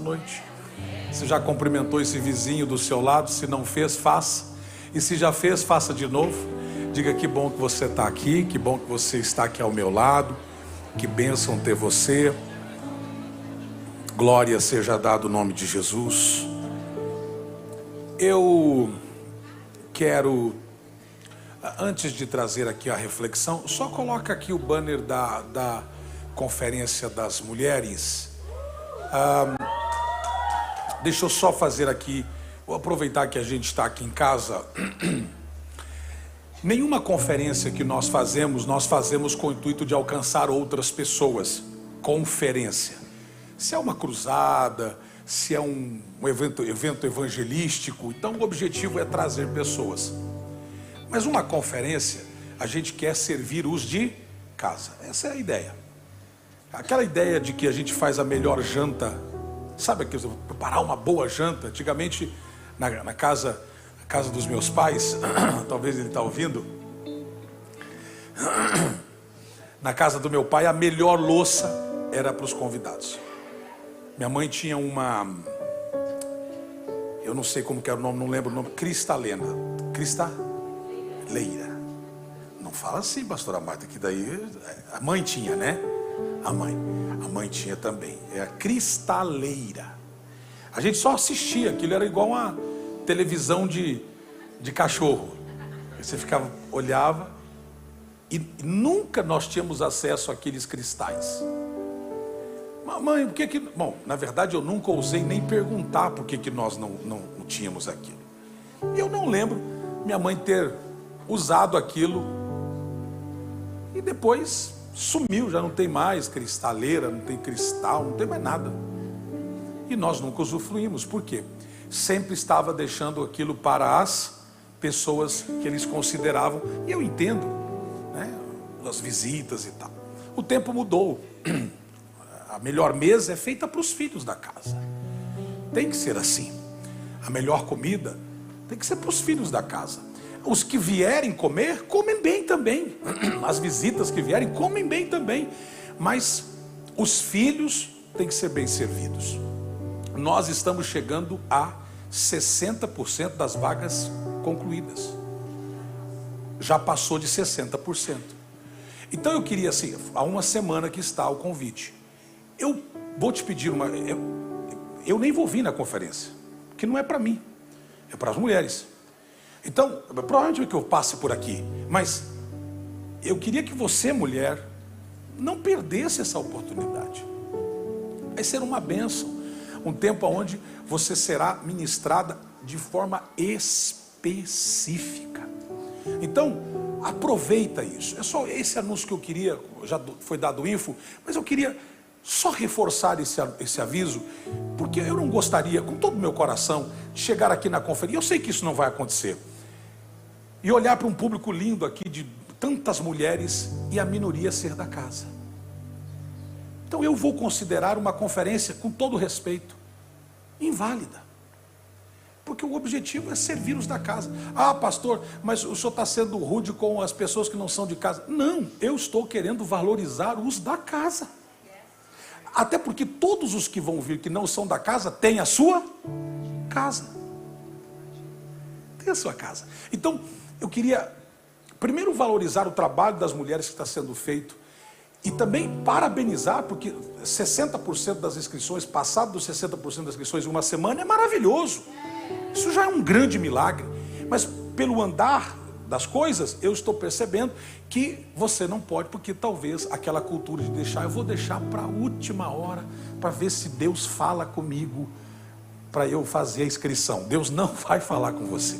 noite? Você já cumprimentou esse vizinho do seu lado? Se não fez, faça. E se já fez, faça de novo. Diga: que bom que você está aqui, que bom que você está aqui ao meu lado. Que bênção ter você. Glória seja dada o nome de Jesus. Eu quero, antes de trazer aqui a reflexão, só coloca aqui o banner da Conferência das Mulheres. Deixa eu só fazer aqui, vou aproveitar que a gente está aqui em casa. Nenhuma conferência que nós fazemos com o intuito de alcançar outras pessoas. Conferência. Se é uma cruzada, se é um evento evangelístico, então o objetivo é trazer pessoas. Mas uma conferência, a gente quer servir os de casa. Essa é a ideia. Aquela ideia de que a gente faz a melhor janta, sabe, preparar uma boa janta. Antigamente, na casa dos meus pais, talvez ele está ouvindo, na casa do meu pai, a melhor louça era para os convidados. Minha mãe tinha uma, eu não sei como que era o nome, não lembro o nome, cristaleira. Não fala assim, pastora Marta, que daí a mãe tinha, né? A mãe tinha também, é a cristaleira. A gente só assistia, aquilo era igual uma televisão de cachorro. Você ficava, olhava, e nunca nós tínhamos acesso àqueles cristais. Mãe, por que... Bom, na verdade eu nunca ousei nem perguntar por que nós não tínhamos aquilo. Eu não lembro minha mãe ter usado aquilo e depois sumiu, já não tem mais cristaleira, não tem cristal, não tem mais nada. E nós nunca usufruímos. Por quê? Sempre estava deixando aquilo para as pessoas que eles consideravam, e eu entendo, né, as visitas e tal. O tempo mudou. A melhor mesa é feita para os filhos da casa. Tem que ser assim. A melhor comida tem que ser para os filhos da casa. Os que vierem comer, comem bem também. As visitas que vierem, comem bem também. Mas os filhos têm que ser bem servidos. Nós estamos chegando a 60% das vagas concluídas. Já passou de 60%. Então eu queria, assim, há uma semana que está o convite. Eu vou te pedir uma... Eu nem vou vir na conferência, que não é para mim, é para as mulheres. Então, provavelmente que eu passe por aqui, mas eu queria que você, mulher, não perdesse essa oportunidade. Vai ser uma bênção, um tempo onde você será ministrada de forma específica. Então, aproveita isso. É só esse anúncio que eu queria, já foi dado info, mas eu queria só reforçar esse aviso, porque eu não gostaria, com todo o meu coração, de chegar aqui na conferência, eu sei que isso não vai acontecer, e olhar para um público lindo aqui, de tantas mulheres, e a minoria ser da casa. Então eu vou considerar uma conferência, com todo respeito, inválida, porque o objetivo é servir os da casa. Ah, pastor, mas o senhor está sendo rude com as pessoas que não são de casa. Não, eu estou querendo valorizar os da casa. Até porque todos os que vão vir que não são da casa têm a sua casa. Tem a sua casa. Então, eu queria primeiro valorizar o trabalho das mulheres que está sendo feito e também parabenizar, porque 60% das inscrições, passado dos 60% das inscrições em uma semana, é maravilhoso. Isso já é um grande milagre. Mas pelo andar das coisas, eu estou percebendo que você não pode, porque talvez aquela cultura de deixar, eu vou deixar para a última hora, para ver se Deus fala comigo, para eu fazer a inscrição. Deus não vai falar com você.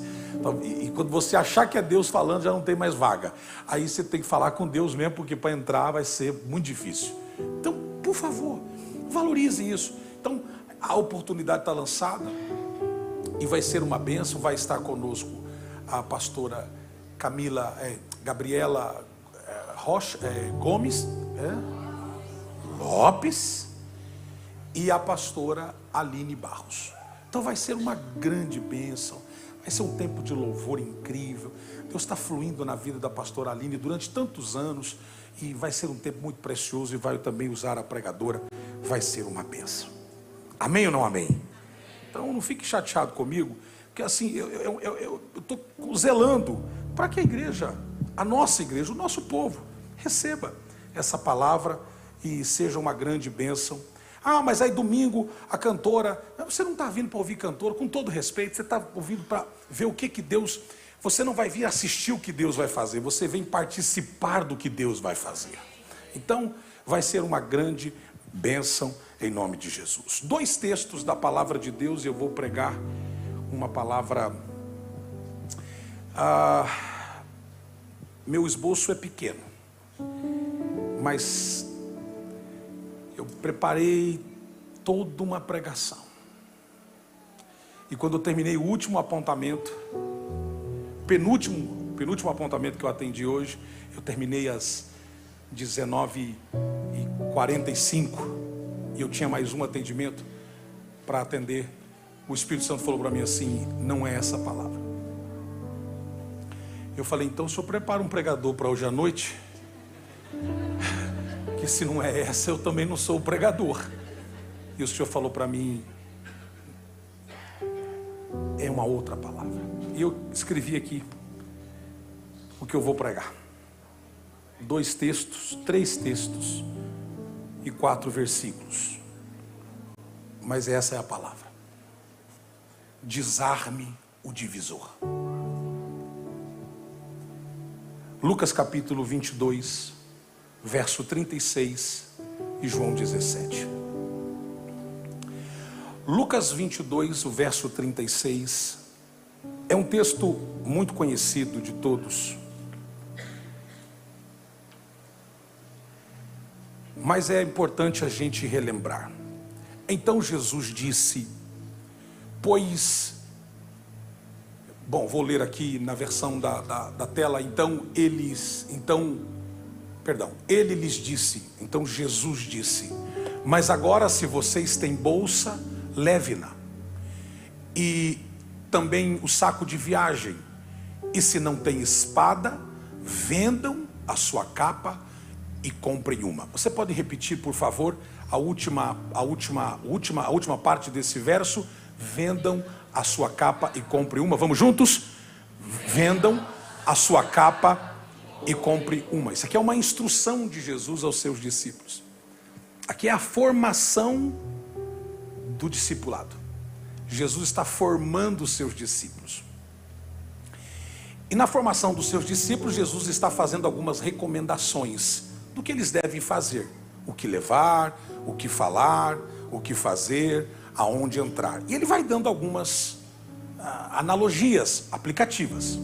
E quando você achar que é Deus falando, já não tem mais vaga. Aí você tem que falar com Deus mesmo, porque para entrar vai ser muito difícil. Então, por favor, valorize isso. Então, a oportunidade está lançada e vai ser uma bênção. Vai estar conosco a pastora Gabriela Gomes Lopes e a pastora Aline Barros. Então vai ser uma grande bênção, vai ser um tempo de louvor incrível. Deus está fluindo na vida da pastora Aline durante tantos anos e vai ser um tempo muito precioso, e vai também usar a pregadora. Vai ser uma bênção. Amém ou não amém? Então não fique chateado comigo, porque assim, eu estou zelando para que a igreja, a nossa igreja, o nosso povo, receba essa palavra e seja uma grande bênção. Ah, mas aí domingo a cantora, você não está vindo para ouvir cantora, com todo respeito, você está ouvindo para ver o que Deus, você não vai vir assistir o que Deus vai fazer, você vem participar do que Deus vai fazer. Então vai ser uma grande bênção em nome de Jesus. 2 textos da palavra de Deus e eu vou pregar uma palavra. Meu esboço é pequeno, mas eu preparei toda uma pregação. E quando eu terminei o último apontamento, penúltimo apontamento que eu atendi hoje, eu terminei às 19h45 e eu tinha mais um atendimento para atender. O Espírito Santo falou para mim assim: não é essa palavra. Eu falei: então o senhor prepara um pregador para hoje à noite, que se não é essa, eu também não sou o pregador. E o senhor falou para mim: é uma outra palavra. E eu escrevi aqui o que eu vou pregar. 2 textos, 3 textos e 4 versículos. Mas essa é a palavra: desarme o divisor. Lucas capítulo 22, verso 36 e João 17. Lucas 22, o verso 36, é um texto muito conhecido de todos. Mas é importante a gente relembrar. Então Jesus disse, vou ler aqui na versão da tela. Ele lhes disse, então Jesus disse: mas agora, se vocês têm bolsa, leve-na, e também o saco de viagem, e se não tem espada, vendam a sua capa e comprem uma. Você pode repetir, por favor, a última parte desse verso? Vendam a sua capa e comprem uma. Vamos juntos? Vendam a sua capa e compre uma. Isso aqui é uma instrução de Jesus aos seus discípulos. Aqui é a formação do discipulado. Jesus está formando os seus discípulos. E na formação dos seus discípulos, Jesus está fazendo algumas recomendações do que eles devem fazer. O que levar, o que falar, o que fazer, aonde entrar. E ele vai dando algumas analogias aplicativas.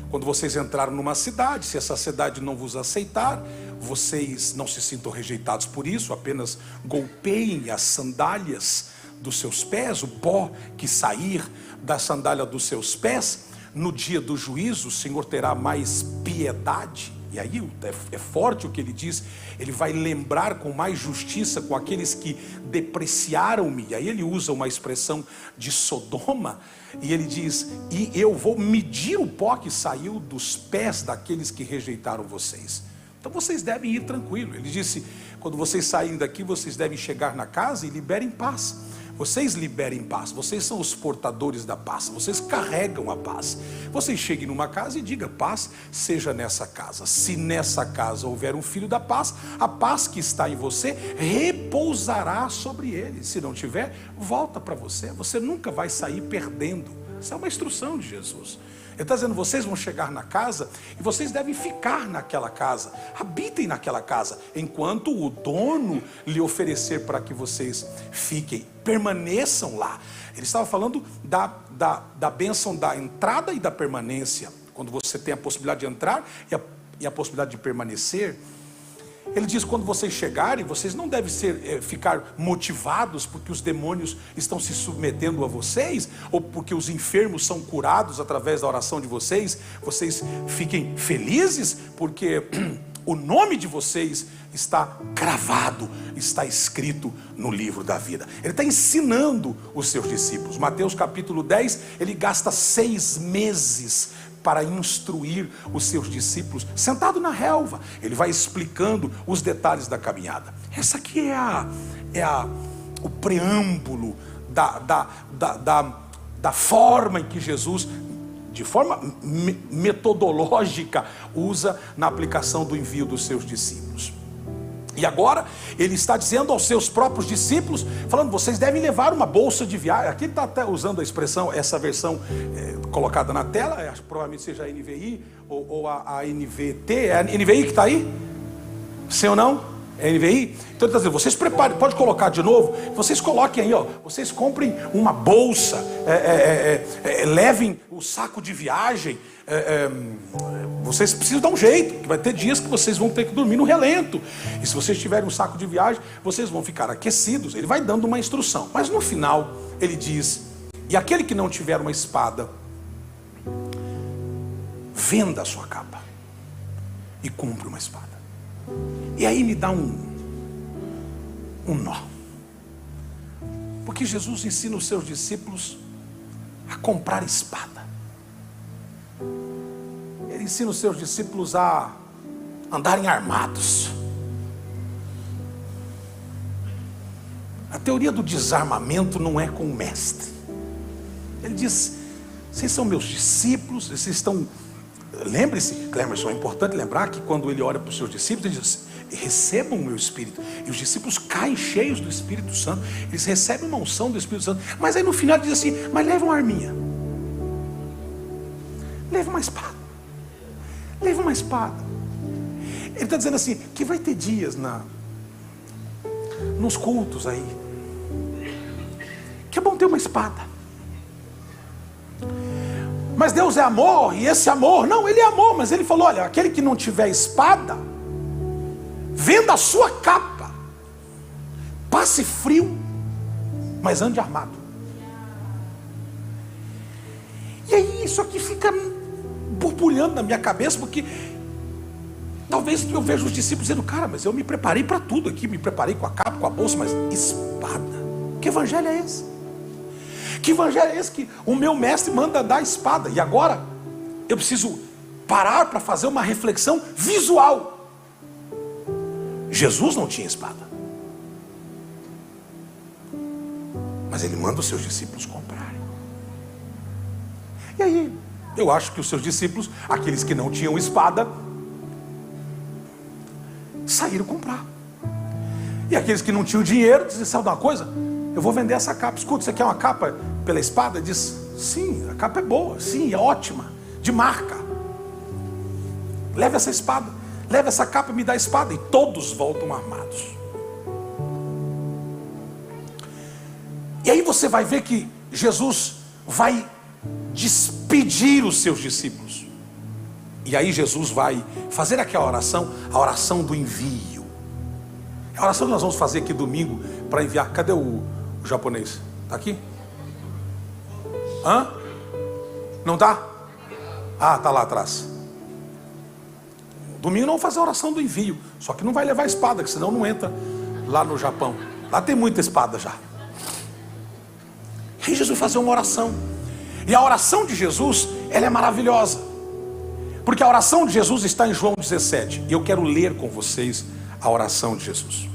Quando vocês entraram numa cidade, se essa cidade não vos aceitar, vocês não se sintam rejeitados por isso, apenas golpeiem as sandálias dos seus pés, o pó que sair da sandália dos seus pés. No dia do juízo, o Senhor terá mais piedade. E aí é forte o que ele diz. Ele vai lembrar com mais justiça com aqueles que depreciaram-me. E aí ele usa uma expressão de Sodoma. E ele diz: e eu vou medir o pó que saiu dos pés daqueles que rejeitaram vocês. Então vocês devem ir tranquilo. Ele disse: quando vocês saírem daqui, vocês devem chegar na casa e liberem paz. Vocês liberem paz, vocês são os portadores da paz, vocês carregam a paz. Vocês cheguem numa casa e digam: paz seja nessa casa. Se nessa casa houver um filho da paz, a paz que está em você repousará sobre ele. Se não tiver, volta para você. Você nunca vai sair perdendo. Isso é uma instrução de Jesus. Ele está dizendo: vocês vão chegar na casa e vocês devem ficar naquela casa. Habitem naquela casa, enquanto o dono lhe oferecer para que vocês fiquem. Permaneçam lá. Ele estava falando da bênção da entrada e da permanência. Quando você tem a possibilidade de entrar e a possibilidade de permanecer. Ele diz: quando vocês chegarem, vocês não devem ficar motivados porque os demônios estão se submetendo a vocês, ou porque os enfermos são curados através da oração de vocês. Vocês fiquem felizes porque o nome de vocês está cravado, está escrito no livro da vida. Ele está ensinando os seus discípulos. Mateus capítulo 10, ele gasta 6 meses para instruir os seus discípulos, sentado na relva. Ele vai explicando os detalhes da caminhada. Essa aqui é o preâmbulo da forma em que Jesus, de forma metodológica, usa na aplicação do envio dos seus discípulos. E agora ele está dizendo aos seus próprios discípulos, falando: vocês devem levar uma bolsa de viagem. Aqui ele está até usando a expressão, essa versão colocada na tela, acho que provavelmente seja a NVI ou a NVT. É a NVI que está aí? Sim ou não? É NVI? Então ele está dizendo: vocês preparem, pode colocar de novo, vocês coloquem aí, ó, vocês comprem uma bolsa, levem o saco de viagem, vocês precisam dar um jeito, que vai ter dias que vocês vão ter que dormir no relento, e se vocês tiverem um saco de viagem, vocês vão ficar aquecidos. Ele vai dando uma instrução, mas no final ele diz: e aquele que não tiver uma espada, venda a sua capa e compre uma espada. E aí me dá um nó, porque Jesus ensina os seus discípulos a comprar espada. Ele ensina os seus discípulos a andarem armados. A teoria do desarmamento não é com o mestre. Ele diz: vocês são meus discípulos, vocês estão... Lembre-se, Clemerson, é importante lembrar que quando ele olha para os seus discípulos, ele diz: recebam o meu Espírito. E os discípulos caem cheios do Espírito Santo, eles recebem uma unção do Espírito Santo. Mas aí no final ele diz assim: mas leva uma arminha, leva uma espada, leva uma espada. Ele está dizendo assim, que vai ter dias nos cultos aí, que é bom ter uma espada. Mas Deus é amor, e esse amor, não, ele é amor, mas ele falou: olha, aquele que não tiver espada, venda a sua capa, passe frio, mas ande armado. E aí isso aqui fica borbulhando na minha cabeça, porque talvez eu veja os discípulos dizendo: cara, mas eu me preparei para tudo aqui, me preparei com a capa, com a bolsa, mas espada, que evangelho é esse? Que evangelho é esse que o meu mestre manda dar espada? E agora eu preciso parar para fazer uma reflexão visual. Jesus não tinha espada, mas ele manda os seus discípulos comprarem. E aí eu acho que os seus discípulos, aqueles que não tinham espada, saíram comprar. E aqueles que não tinham dinheiro diziam: sabe de uma coisa? Eu vou vender essa capa. Escuta, você quer uma capa pela espada? Diz: sim, a capa é boa, sim, é ótima, de marca. Leva essa espada, leva essa capa e me dá a espada. E todos voltam armados. E aí você vai ver que Jesus vai despedir os seus discípulos. E aí Jesus vai fazer aquela oração, a oração do envio. É a oração que nós vamos fazer aqui domingo para enviar. Cadê o japonês? Está aqui? Hã? Não está? Ah, está lá atrás. Domingo não vamos fazer a oração do envio. Só que não vai levar espada, que senão não entra lá no Japão. Lá tem muita espada já. E Jesus vai fazer uma oração. E a oração de Jesus, ela é maravilhosa. Porque a oração de Jesus está em João 17. E eu quero ler com vocês a oração de Jesus.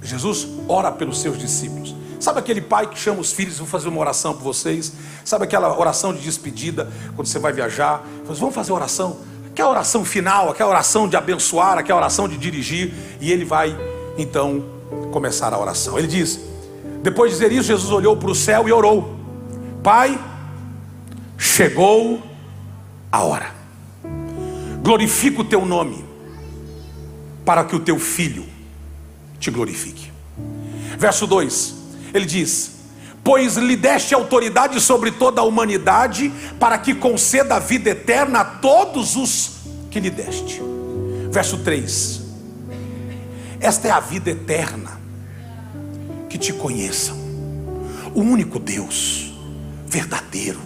Jesus ora pelos seus discípulos. Sabe aquele pai que chama os filhos: vou fazer uma oração por vocês? Sabe aquela oração de despedida, quando você vai viajar? Vamos fazer oração? Aquela oração final, aquela oração de abençoar, aquela oração de dirigir. E ele vai então começar a oração. Ele diz, depois de dizer isso, Jesus olhou para o céu e orou: Pai, chegou a hora. Glorifica o teu nome, para que o teu filho te glorifique. Verso 2, ele diz: pois lhe deste autoridade sobre toda a humanidade, para que conceda a vida eterna a todos os que lhe deste. Verso 3, esta é a vida eterna, que te conheçam, o único Deus verdadeiro,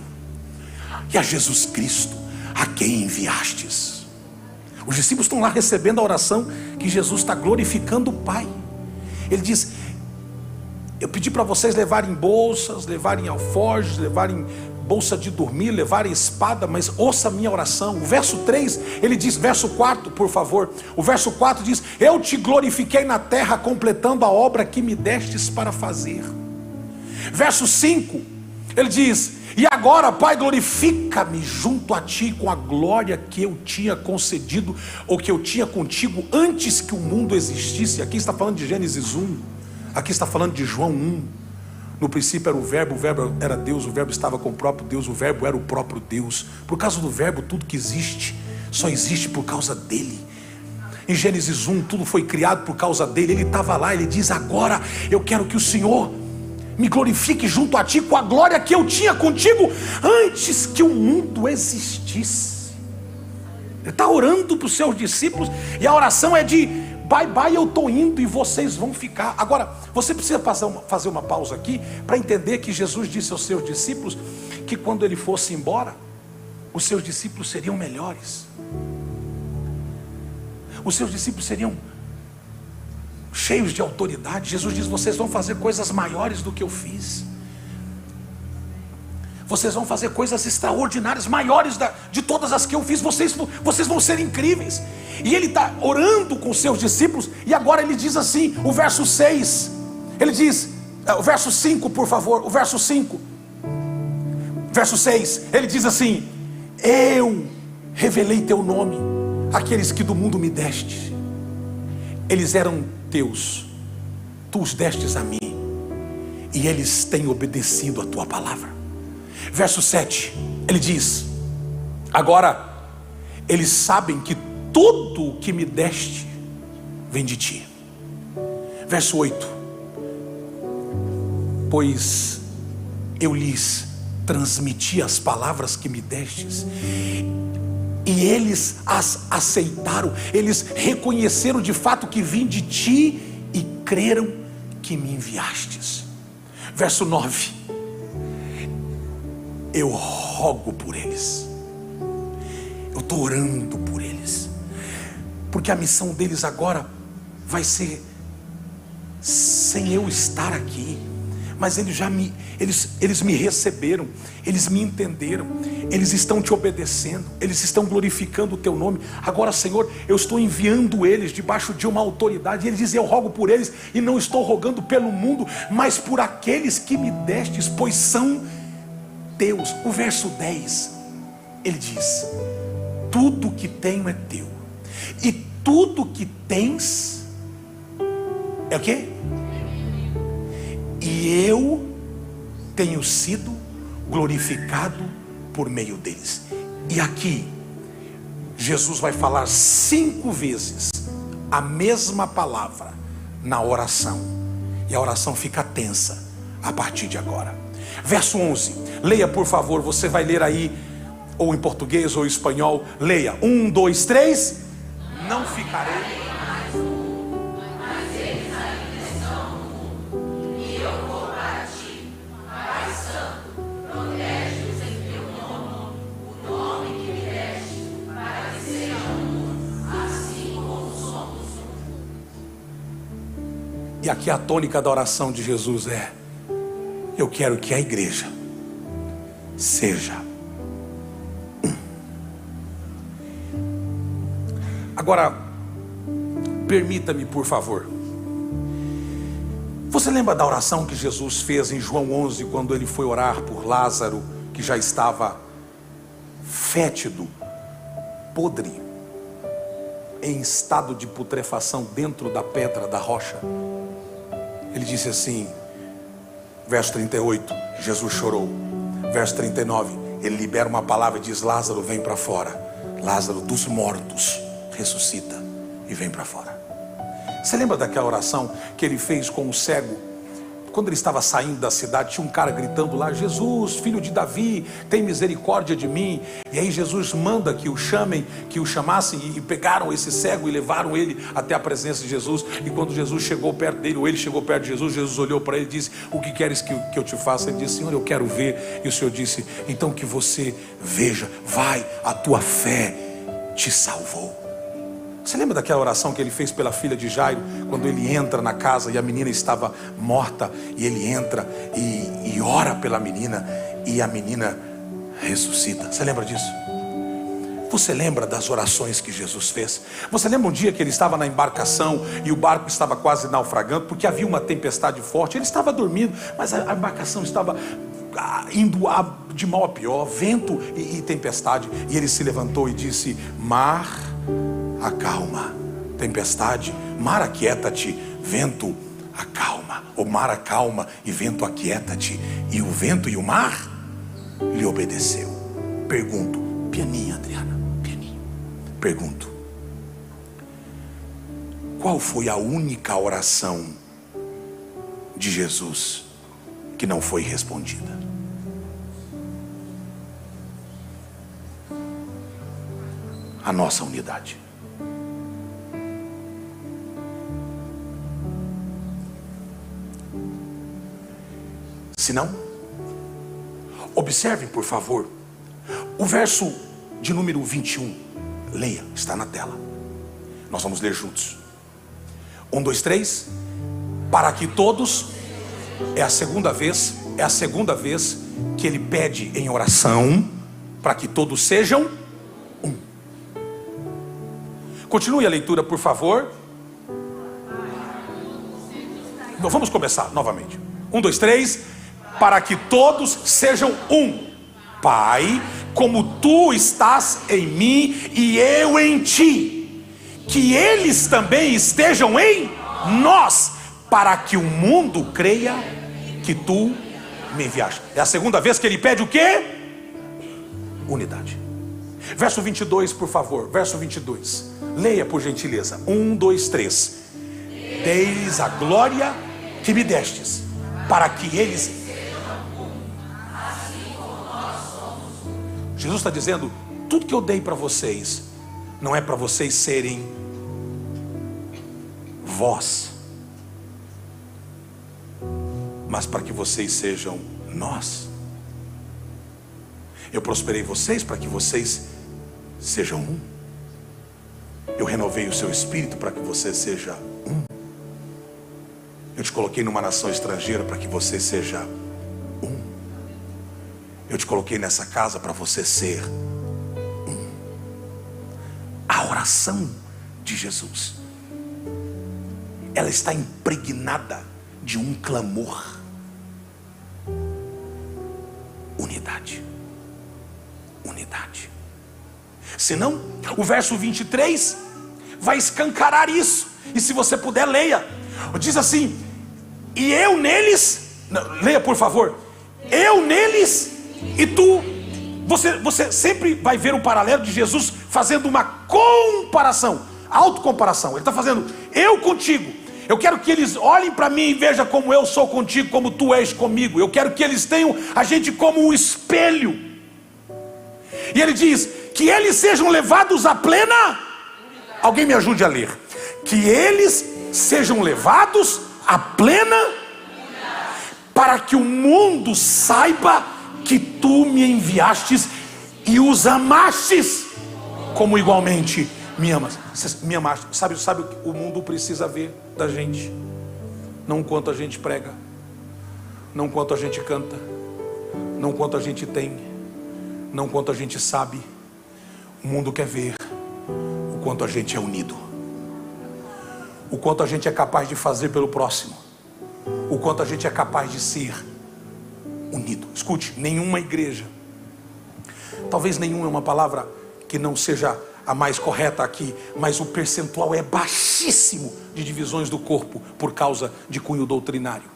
e a Jesus Cristo, a quem enviastes. Os discípulos estão lá recebendo a oração que Jesus está glorificando o Pai. Ele diz: eu pedi para vocês levarem bolsas, levarem alforjes, levarem bolsa de dormir, levarem espada, mas ouça a minha oração. O verso 3, ele diz, verso 4, por favor. O verso 4 diz: eu te glorifiquei na terra, completando a obra que me destes para fazer. Verso 5, ele diz: e agora, Pai, glorifica-me junto a ti com a glória que eu tinha concedido, ou que eu tinha contigo antes que o mundo existisse. Aqui está falando de Gênesis 1, aqui está falando de João 1. No princípio era o verbo era Deus, o verbo estava com o próprio Deus, o verbo era o próprio Deus. Por causa do verbo, tudo que existe, só existe por causa dele. Em Gênesis 1, tudo foi criado por causa dele. Ele estava lá, ele diz: agora eu quero que o Senhor me glorifique junto a ti com a glória que eu tinha contigo antes que o mundo existisse. Ele está orando para os seus discípulos, e a oração é de: bye bye, eu estou indo e vocês vão ficar. Agora, você precisa fazer uma pausa aqui para entender que Jesus disse aos seus discípulos que quando ele fosse embora, os seus discípulos seriam melhores. Os seus discípulos seriam cheios de autoridade. Jesus diz: vocês vão fazer coisas maiores do que eu fiz. Vocês vão fazer coisas extraordinárias, maiores de todas as que eu fiz. Vocês vão ser incríveis. E ele está orando com os seus discípulos. E agora ele diz assim, o verso 6. Ele diz, o verso 5, por favor. O verso 5. Verso 6. Ele diz assim: eu revelei teu nome àqueles que do mundo me deste. Eles eram teus, tu os destes a mim, e eles têm obedecido a tua palavra. Verso 7, ele diz: agora eles sabem que tudo o que me deste vem de ti. Verso 8, pois eu lhes transmiti as palavras que me destes, e eles as aceitaram. Eles reconheceram de fato que vim de ti e creram que me enviastes. Verso 9, eu rogo por eles. Eu estou orando por eles, porque a missão deles agora vai ser sem eu estar aqui. Mas eles me receberam, eles me entenderam, eles estão te obedecendo, eles estão glorificando o teu nome. Agora, Senhor, eu estou enviando eles debaixo de uma autoridade. E ele diz: eu rogo por eles, e não estou rogando pelo mundo, mas por aqueles que me destes, pois são teus. O verso 10, ele diz: tudo que tenho é teu, e tudo que tens é o quê? E eu tenho sido glorificado por meio deles. E aqui Jesus vai falar 5 vezes a mesma palavra na oração, e a oração fica tensa a partir de agora. Verso 11, leia por favor. Você vai ler aí, ou em português ou em espanhol. Leia, 1, 2, 3. Não ficarei. E aqui a tônica da oração de Jesus é: eu quero que a igreja seja um. Agora, permita-me, por favor. Você lembra da oração que Jesus fez em João 11, quando ele foi orar por Lázaro, que já estava fétido, podre, em estado de putrefação dentro da pedra da rocha? Ele disse assim, verso 38, Jesus chorou. Verso 39, ele libera uma palavra e diz: Lázaro, vem para fora. Lázaro dos mortos ressuscita e vem para fora. Você lembra daquela oração que ele fez com o cego? Quando ele estava saindo da cidade, tinha um cara gritando lá: Jesus, filho de Davi, tem misericórdia de mim. E aí Jesus manda que o chamem, que o chamassem, e pegaram esse cego e levaram ele até a presença de Jesus. E quando Jesus chegou perto dele, ou ele chegou perto de Jesus, Jesus olhou para ele e disse: o que queres que eu te faça? Ele disse: Senhor, eu quero ver. E o Senhor disse: então que você veja, vai, a tua fé te salvou. Você lembra daquela oração que ele fez pela filha de Jairo, quando ele entra na casa e a menina estava morta, e ele entra e ora pela menina, e a menina ressuscita. Você lembra disso? Você lembra das orações que Jesus fez? Você lembra um dia que ele estava na embarcação e o barco estava quase naufragando porque havia uma tempestade forte? Ele estava dormindo, mas a embarcação estava indo de mal a pior, vento e tempestade. E ele se levantou e disse: mar, acalma. Tempestade, mar, aquieta-te. Vento, acalma. O mar acalma e vento, aquieta-te. E o vento e o mar lhe obedeceu. Pergunto, pianinho, Adriana, pianinho. Pergunto, qual foi a única oração de Jesus que não foi respondida? A nossa unidade. Se não, observem por favor o verso de número 21. Leia, está na tela. Nós vamos ler juntos. 1, 2, 3. Para que todos. É a segunda vez que ele pede em oração para que todos sejam um. Continue a leitura, por favor. Então, vamos começar novamente. 1, 2, 3. Para que todos sejam um. Pai, como tu estás em mim e eu em ti, que eles também estejam em nós, para que o mundo creia que tu me enviaste. É a segunda vez que ele pede o quê? Unidade. Verso 22, por favor. Verso 22. Leia por gentileza. 1, 2, 3. Deis a glória que me destes, para que eles... Jesus está dizendo, tudo que eu dei para vocês, não é para vocês serem vós, mas para que vocês sejam nós. Eu prosperei vocês para que vocês sejam um. Eu renovei o seu espírito para que você seja um. Eu te coloquei numa nação estrangeira para que você seja um. Eu te coloquei nessa casa para você ser um. A oração de Jesus, ela está impregnada de um clamor. Unidade. Unidade. Senão, o verso 23 vai escancarar isso. E se você puder, leia. Diz assim: e eu neles, leia por favor, eu neles e tu. Você sempre vai ver um paralelo de Jesus fazendo uma comparação, autocomparação. Ele está fazendo eu contigo. Eu quero que eles olhem para mim e vejam como eu sou contigo, como tu és comigo. Eu quero que eles tenham a gente como um espelho. E ele diz que eles sejam levados à plena. Alguém me ajude a ler. Que eles sejam levados à plena, para que o mundo saiba que tu me enviastes e os amastes, como igualmente me amas. Me amaste. Sabe o que o mundo precisa ver da gente? Não quanto a gente prega, não quanto a gente canta, não quanto a gente tem, não quanto a gente sabe. O mundo quer ver o quanto a gente é unido, o quanto a gente é capaz de fazer pelo próximo, o quanto a gente é capaz de ser unido. Escute, nenhuma igreja, talvez nenhuma é uma palavra que não seja a mais correta aqui, mas o percentual é baixíssimo de divisões do corpo por causa de cunho doutrinário.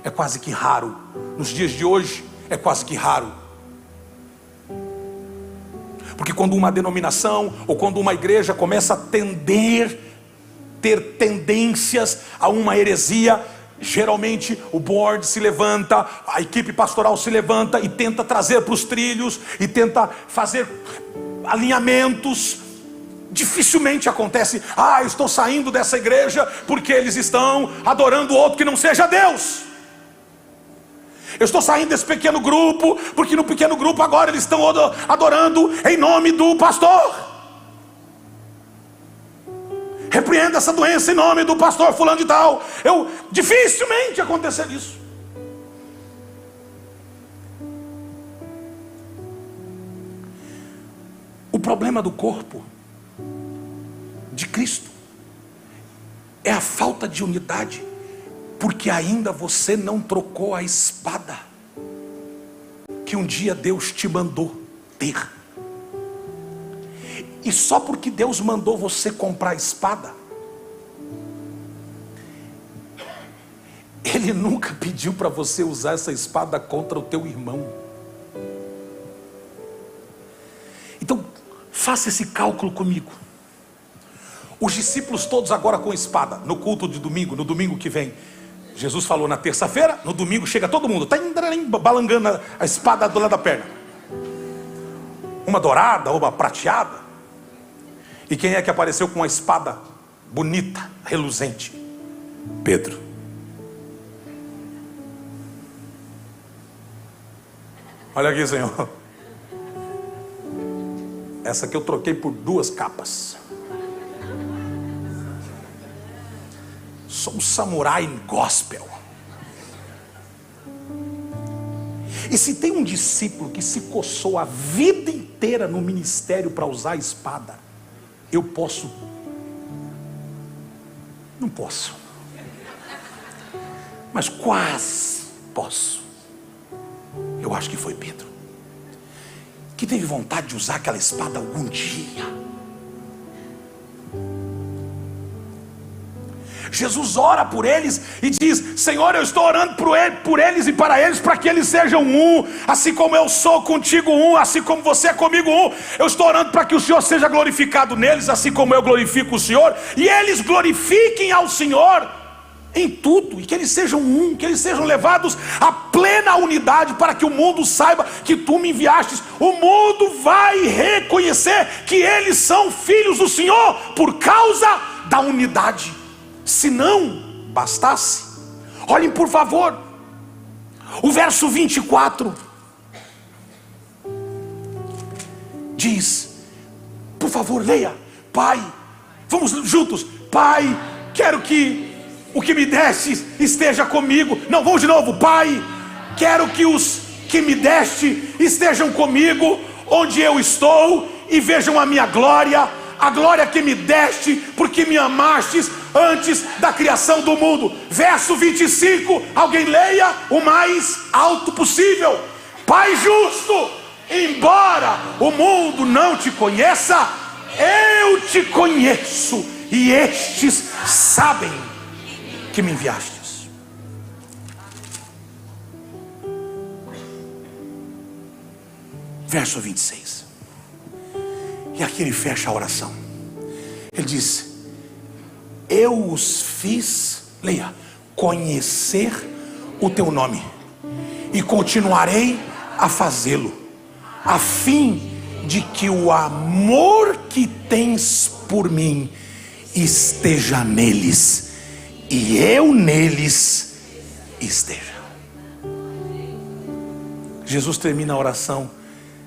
É quase que raro, nos dias de hoje é quase que raro. Porque quando uma denominação ou quando uma igreja começa a ter tendências a uma heresia, geralmente o board se levanta, a equipe pastoral se levanta e tenta trazer para os trilhos e tenta fazer alinhamentos. Dificilmente acontece: eu estou saindo dessa igreja porque eles estão adorando outro que não seja Deus. Eu estou saindo desse pequeno grupo porque no pequeno grupo agora eles estão adorando em nome do pastor. Repreenda essa doença em nome do pastor fulano de tal. Dificilmente acontecer isso. problema do corpo de Cristo é a falta de unidade, porque ainda você não trocou a espada que um dia Deus te mandou ter. E só porque Deus mandou você comprar a espada, Ele nunca pediu para você usar essa espada contra o teu irmão. Então, faça esse cálculo comigo. Os discípulos todos agora com espada, no culto de domingo, no domingo que vem. Jesus falou na terça-feira, no domingo chega todo mundo, tá balangando a espada do lado da perna. Uma dourada, uma prateada. E quem é que apareceu com uma espada bonita, reluzente? Pedro. Olha aqui, Senhor. Essa aqui eu troquei por 2 capas. Sou um samurai gospel. E se tem um discípulo que se coçou a vida inteira no ministério para usar a espada, eu posso? Não posso. Mas quase posso. Eu acho que foi Pedro, que teve vontade de usar aquela espada algum dia. Jesus ora por eles e diz: Senhor, eu estou orando por eles e para eles, para que eles sejam um, assim como eu sou contigo um, assim como você é comigo um. Eu estou orando para que o Senhor seja glorificado neles, assim como eu glorifico o Senhor, e eles glorifiquem ao Senhor em tudo, e que eles sejam um, que eles sejam levados à plena unidade, para que o mundo saiba que tu me enviastes. O mundo vai reconhecer que eles são filhos do Senhor por causa da unidade. Se não bastasse, olhem por favor o verso 24 diz, por favor leia: Pai, vamos juntos. Pai, quero que o que me deste esteja comigo. Não, vamos de novo. Pai, quero que os que me deste estejam comigo onde eu estou e vejam a minha glória, a glória que me deste, porque me amastes antes da criação do mundo. Verso 25, alguém leia o mais alto possível. Pai justo, embora o mundo não te conheça, eu te conheço, e estes sabem que me enviastes. Verso 26. E aqui ele fecha a oração. Ele diz: eu os fiz, leia, conhecer o teu nome, e continuarei a fazê-lo, a fim de que o amor que tens por mim esteja neles, e eu neles esteja. Jesus termina a oração.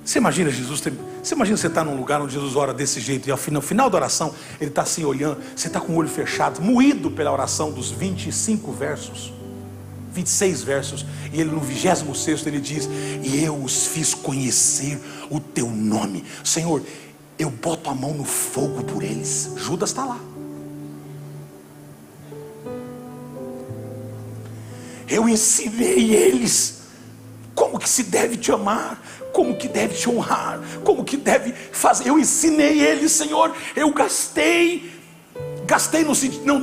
Você imagina você imagina você estar num lugar onde Jesus ora desse jeito, e no final da oração ele está assim olhando, você está com o olho fechado, moído pela oração dos 25 versos, 26 versos, e ele no 26º ele diz: e eu os fiz conhecer o teu nome. Senhor, eu boto a mão no fogo por eles. Judas está lá. Eu ensinei eles como que se deve te amar, como que deve te honrar, como que deve fazer. Eu ensinei eles, Senhor. Eu gastei no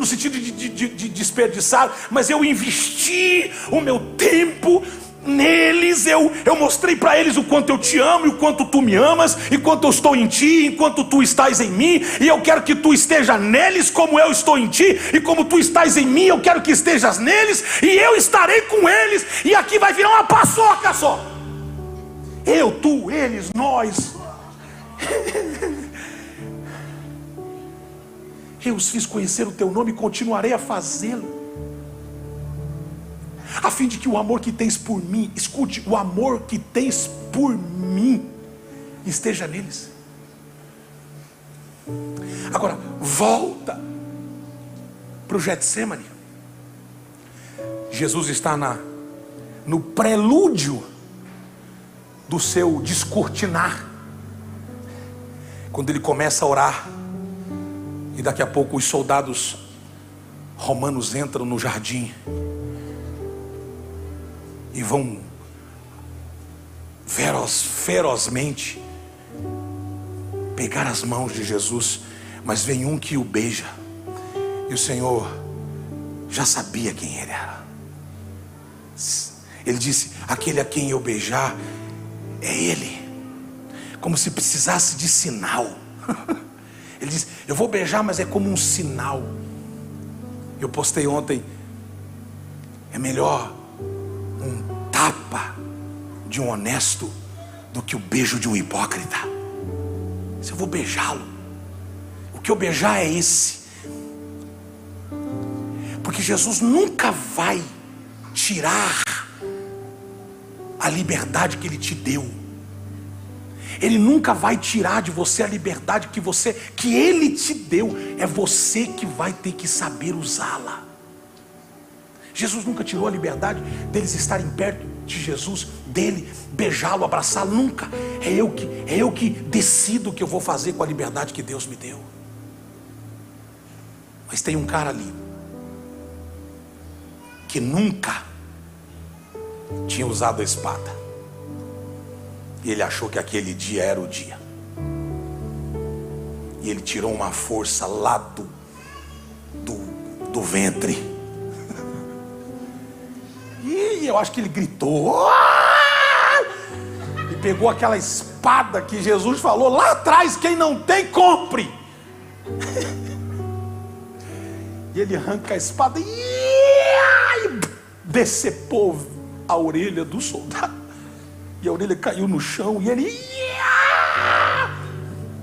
sentido de desperdiçar, mas eu investi o meu tempo neles. Eu mostrei para eles o quanto eu te amo, e o quanto tu me amas, e quanto eu estou em ti, enquanto tu estás em mim. E eu quero que tu esteja neles como eu estou em ti, e como tu estás em mim, eu quero que estejas neles, e eu estarei com eles. E aqui vai virar uma paçoca só. Eu, tu, eles, nós. Eu os fiz conhecer o teu nome e continuarei a fazê-lo, a fim de que o amor que tens por mim, escute, o amor que tens por mim esteja neles. Agora, volta para o Getsemane. Jesus está no prelúdio do seu descortinar. quando ele começa a orar, e daqui a pouco os soldados romanos entram no jardim e vão ferozmente pegar as mãos de Jesus, mas vem um que o beija, e o Senhor já sabia quem ele era. Ele disse: aquele a quem eu beijar é ele, como se precisasse de sinal. Ele disse: eu vou beijar, mas é como um sinal. Eu postei ontem: é melhor um tapa de um honesto do que o beijo de um hipócrita. Se eu vou beijá-lo, o que eu beijar é esse, porque Jesus nunca vai tirar a liberdade que ele te deu. Ele nunca vai tirar de você a liberdade que ele te deu. É você que vai ter que saber usá-la. Jesus nunca tirou a liberdade deles estarem perto de Jesus, dele, beijá-lo, abraçá-lo. Nunca. É eu que decido o que eu vou fazer com a liberdade que Deus me deu. Mas tem um cara ali que nunca tinha usado a espada, e ele achou que aquele dia era o dia, e ele tirou uma força lá do ventre, e eu acho que ele gritou, e pegou aquela espada que Jesus falou lá atrás: quem não tem, compre. E ele arranca a espada e decepou a orelha do soldado, e a orelha caiu no chão, e ele: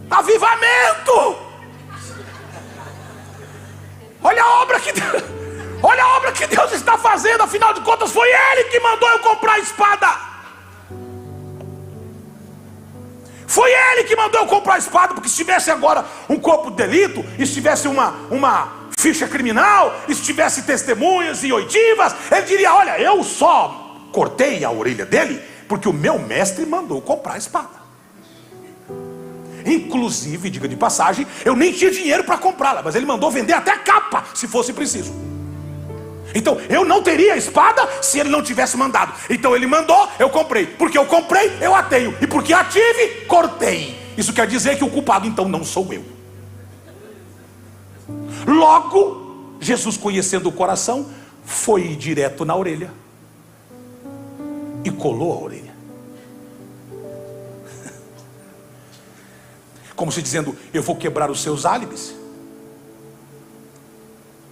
avivamento! Olha a obra que Deus está fazendo. Afinal de contas, foi Ele que mandou eu comprar a espada. Foi Ele que mandou eu comprar a espada, porque se tivesse agora um corpo de delito, e se tivesse uma ficha criminal, e se tivesse testemunhas e oitivas, ele diria: olha, eu só cortei a orelha dele porque o meu mestre mandou comprar a espada. Inclusive, diga de passagem, eu nem tinha dinheiro para comprá-la, mas ele mandou vender até a capa, se fosse preciso. Então eu não teria a espada se ele não tivesse mandado. Então ele mandou, eu comprei. Porque eu comprei, eu a tenho. E porque a tive, cortei. Isso quer dizer que o culpado então não sou eu. Logo, Jesus, conhecendo o coração, foi direto na orelha e colou a orelha, como se dizendo: eu vou quebrar os seus álibis.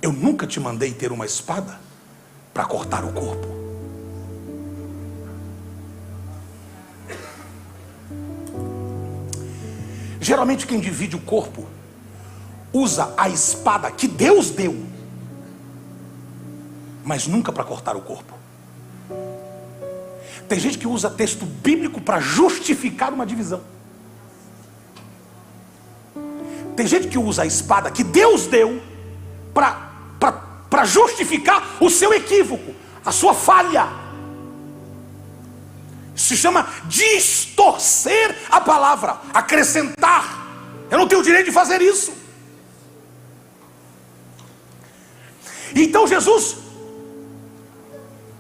Eu nunca te mandei ter uma espada para cortar o corpo. Geralmente quem divide o corpo usa a espada que Deus deu, mas nunca para cortar o corpo. Tem gente que usa texto bíblico para justificar uma divisão. Tem gente que usa a espada que Deus deu para justificar o seu equívoco, a sua falha. Se chama distorcer a palavra, acrescentar. Eu não tenho o direito de fazer isso. Então Jesus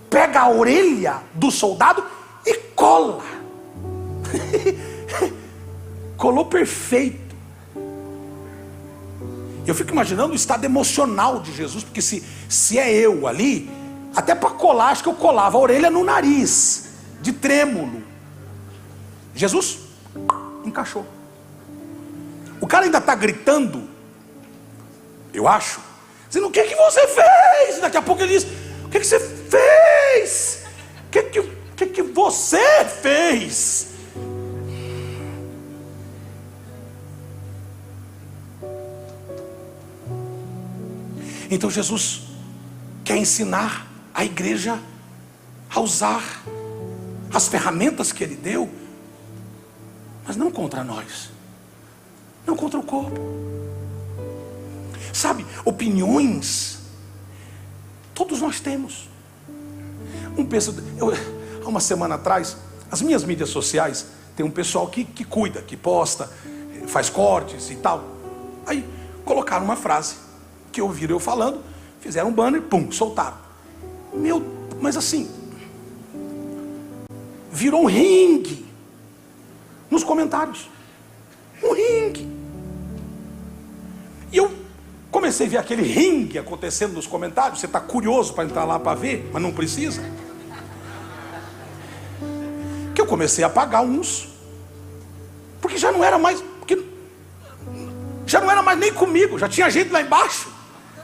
pega a orelha do soldado e cola. Colou perfeito. Eu fico imaginando o estado emocional de Jesus, porque se é eu ali, até para colar, acho que eu colava a orelha no nariz, de trêmulo. Jesus encaixou. O cara ainda está gritando, eu acho, dizendo: o que você fez? E daqui a pouco ele diz: o que você fez? O que você fez? Então Jesus quer ensinar a igreja a usar as ferramentas que Ele deu, mas não contra nós, não contra o corpo. Sabe, opiniões todos nós temos. Há uma semana atrás, as minhas mídias sociais, tem um pessoal que cuida, que posta, faz cortes e tal. Aí colocaram uma frase que ouviram eu falando, fizeram um banner, pum, soltaram. Mas assim, virou um ringue nos comentários. Um ringue. E eu comecei a ver aquele ringue acontecendo nos comentários. Você está curioso para entrar lá para ver, mas não precisa. Que eu comecei a apagar uns, porque já não era mais nem comigo. Já tinha gente lá embaixo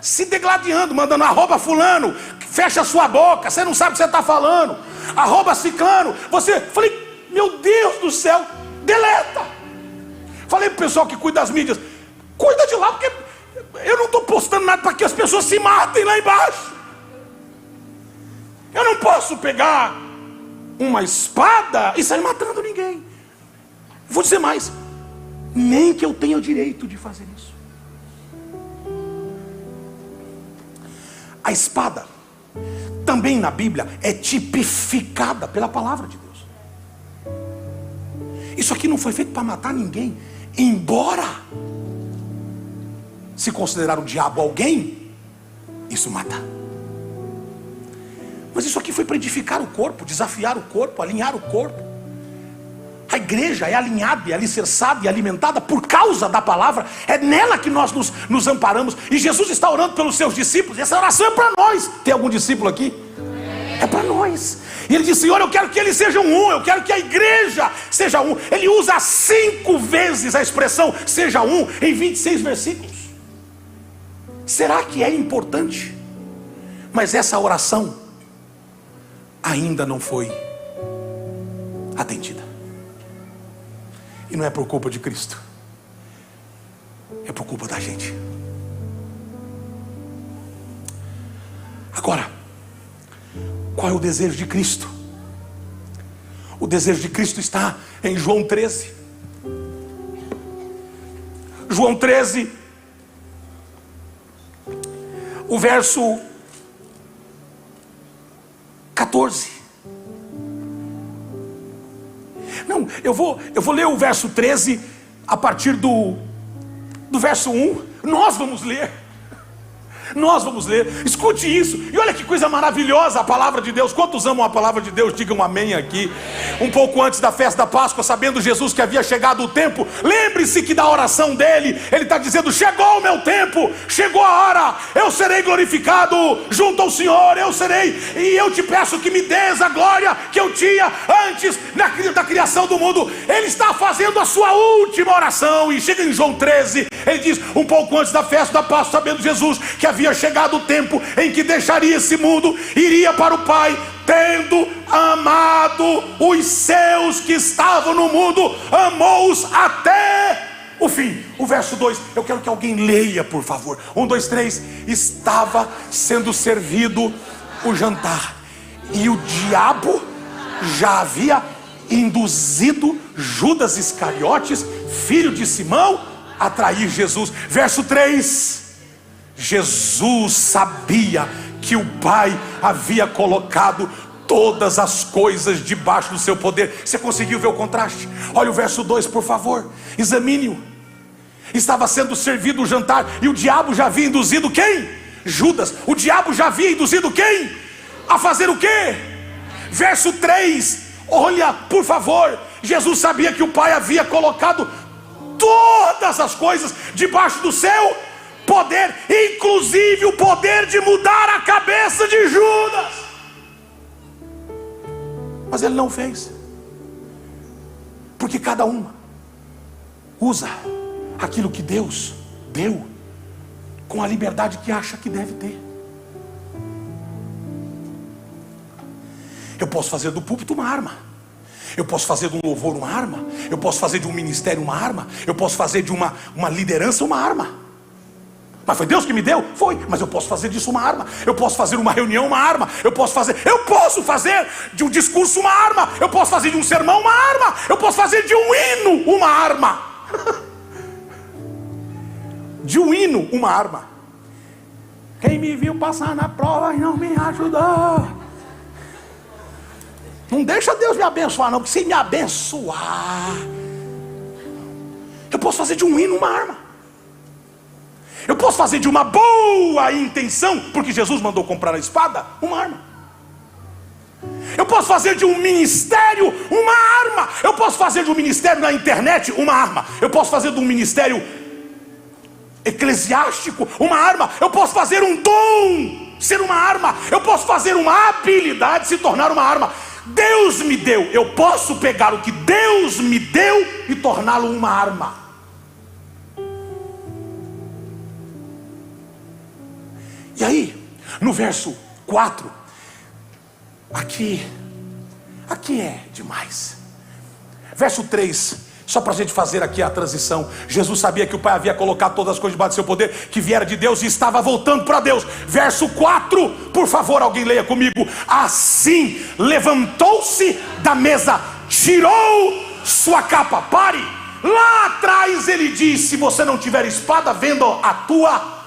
se degladiando, mandando @fulano, fecha a sua boca, você não sabe o que você está falando, @ciclano, falei, meu Deus do céu, deleta. Falei pro pessoal que cuida das mídias, cuida de lá, porque eu não estou postando nada para que as pessoas se matem lá embaixo. Eu não posso pegar uma espada e sair matando ninguém. Vou dizer mais, nem que eu tenha o direito de fazer isso. A espada também na Bíblia é tipificada pela palavra de Deus. Isso aqui não foi feito para matar ninguém, embora, se considerar o diabo alguém, isso mata. Mas isso aqui foi para edificar o corpo, desafiar o corpo, alinhar o corpo. A igreja é alinhada, é alicerçada e alimentada por causa da palavra. É nela que nós nos amparamos. E Jesus está orando pelos seus discípulos. E essa oração é para nós. Tem algum discípulo aqui? É para nós. E ele disse, Senhor, eu quero que eles sejam um. Eu quero que a igreja seja um. Ele usa 5 vezes a expressão seja um em 26 versículos. Será que é importante? Mas essa oração ainda não foi atendida. E não é por culpa de Cristo, é por culpa da gente. Agora, qual é o desejo de Cristo? O desejo de Cristo está em João 13. João 13, o verso 14. Não, eu vou ler o verso 13 a partir do verso 1. Nós vamos ler. Escute isso. E olha que coisa maravilhosa a palavra de Deus. Quantos amam a palavra de Deus? Digam amém aqui. Um pouco antes da festa da Páscoa, sabendo Jesus que havia chegado o tempo, lembre-se que da oração dele, ele está dizendo, chegou o meu tempo, chegou a hora, eu serei glorificado junto ao Senhor, eu serei, e eu te peço que me des a glória que eu tinha antes da criação do mundo. Ele está fazendo a sua última oração, e chega em João 13, ele diz, um pouco antes da festa da Páscoa, sabendo Jesus que havia chegado o tempo em que deixaria esse mundo, iria para o Pai, tendo amado os seus que estavam no mundo, amou-os até o fim. O verso 2, eu quero que alguém leia, por favor. 1, 2, 3. Estava sendo servido o jantar, e o diabo já havia induzido Judas Iscariotes, filho de Simão, a trair Jesus. Verso 3. Jesus sabia que o Pai havia colocado todas as coisas debaixo do seu poder. Você conseguiu ver o contraste? Olha o verso 2, por favor, examine-o. Estava sendo servido o jantar, e o diabo já havia induzido quem? Judas. O diabo já havia induzido quem? A fazer o quê? Verso 3, olha, por favor. Jesus sabia que o Pai havia colocado todas as coisas debaixo do seu poder, inclusive o poder de mudar a cabeça de Judas. Mas ele não fez, porque cada um usa aquilo que Deus deu com a liberdade que acha que deve ter. Eu posso fazer do púlpito uma arma, eu posso fazer de um louvor uma arma, eu posso fazer de um ministério uma arma, eu posso fazer de uma liderança uma arma. Mas foi Deus que me deu? Foi, mas eu posso fazer disso uma arma. Eu posso fazer uma reunião uma arma. Eu posso fazer de um discurso uma arma. Eu posso fazer de um sermão uma arma. Eu posso fazer de um hino uma arma. De um hino uma arma. Quem me viu passar na prova e não me ajudou. Não deixa Deus me abençoar não, porque se me abençoar, Eu posso fazer de um hino uma arma. Eu posso fazer de uma boa intenção, porque Jesus mandou comprar a espada, uma arma. Eu posso fazer de um ministério uma arma. Eu posso fazer de um ministério na internet uma arma. Eu posso fazer de um ministério eclesiástico uma arma. Eu posso fazer um dom ser uma arma. Eu posso fazer uma habilidade se tornar uma arma. Deus me deu. Eu posso pegar o que Deus me deu e torná-lo uma arma. E aí, no verso 4, aqui é demais. Verso 3, só para a gente fazer aqui a transição. Jesus sabia que o Pai havia colocado todas as coisas debaixo do seu poder, que viera de Deus e estava voltando para Deus. Verso 4, por favor, alguém leia comigo. Assim, levantou-se da mesa, tirou sua capa. Pare, lá atrás ele disse: se você não tiver espada, venda a tua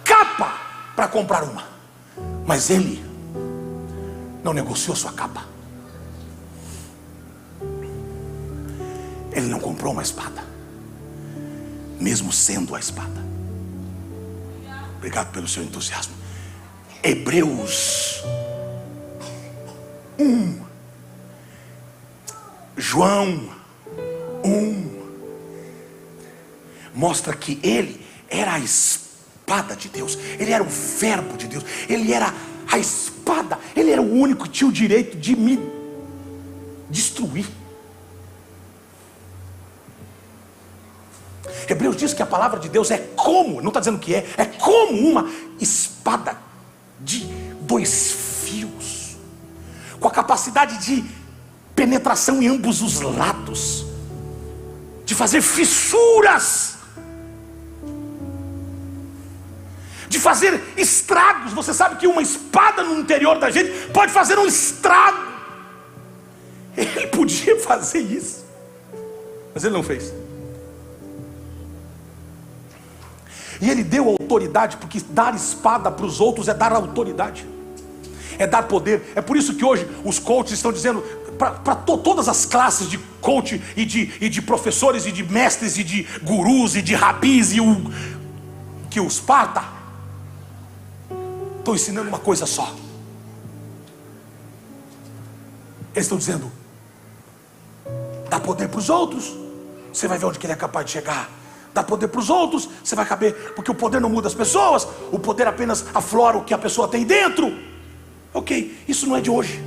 capa para comprar uma. Mas ele não negociou sua capa. Ele não comprou uma espada, mesmo sendo a espada. Obrigado pelo seu entusiasmo. Hebreus 1, João 1 mostra que ele era a espada de Deus. Ele era o verbo de Deus. Ele era a espada. Ele era o único que tinha o direito de me destruir. Hebreus diz que a palavra de Deus é como, não está dizendo que é como uma espada de 2 fios, com a capacidade de penetração em ambos os lados, de fazer fissuras, de fazer estragos. Você sabe que uma espada no interior da gente pode fazer um estrago. Ele podia fazer isso, mas ele não fez. E ele deu autoridade, porque dar espada para os outros é dar autoridade, é dar poder. É por isso que hoje os coaches estão dizendo para todas as classes de coach e de professores e de mestres e de gurus e de rabis que os parta estão ensinando uma coisa só. Eles estão dizendo: dá poder para os outros, você vai ver onde que ele é capaz de chegar. Dá poder para os outros, você vai caber, porque o poder não muda as pessoas, o poder apenas aflora o que a pessoa tem dentro. Ok, isso não é de hoje,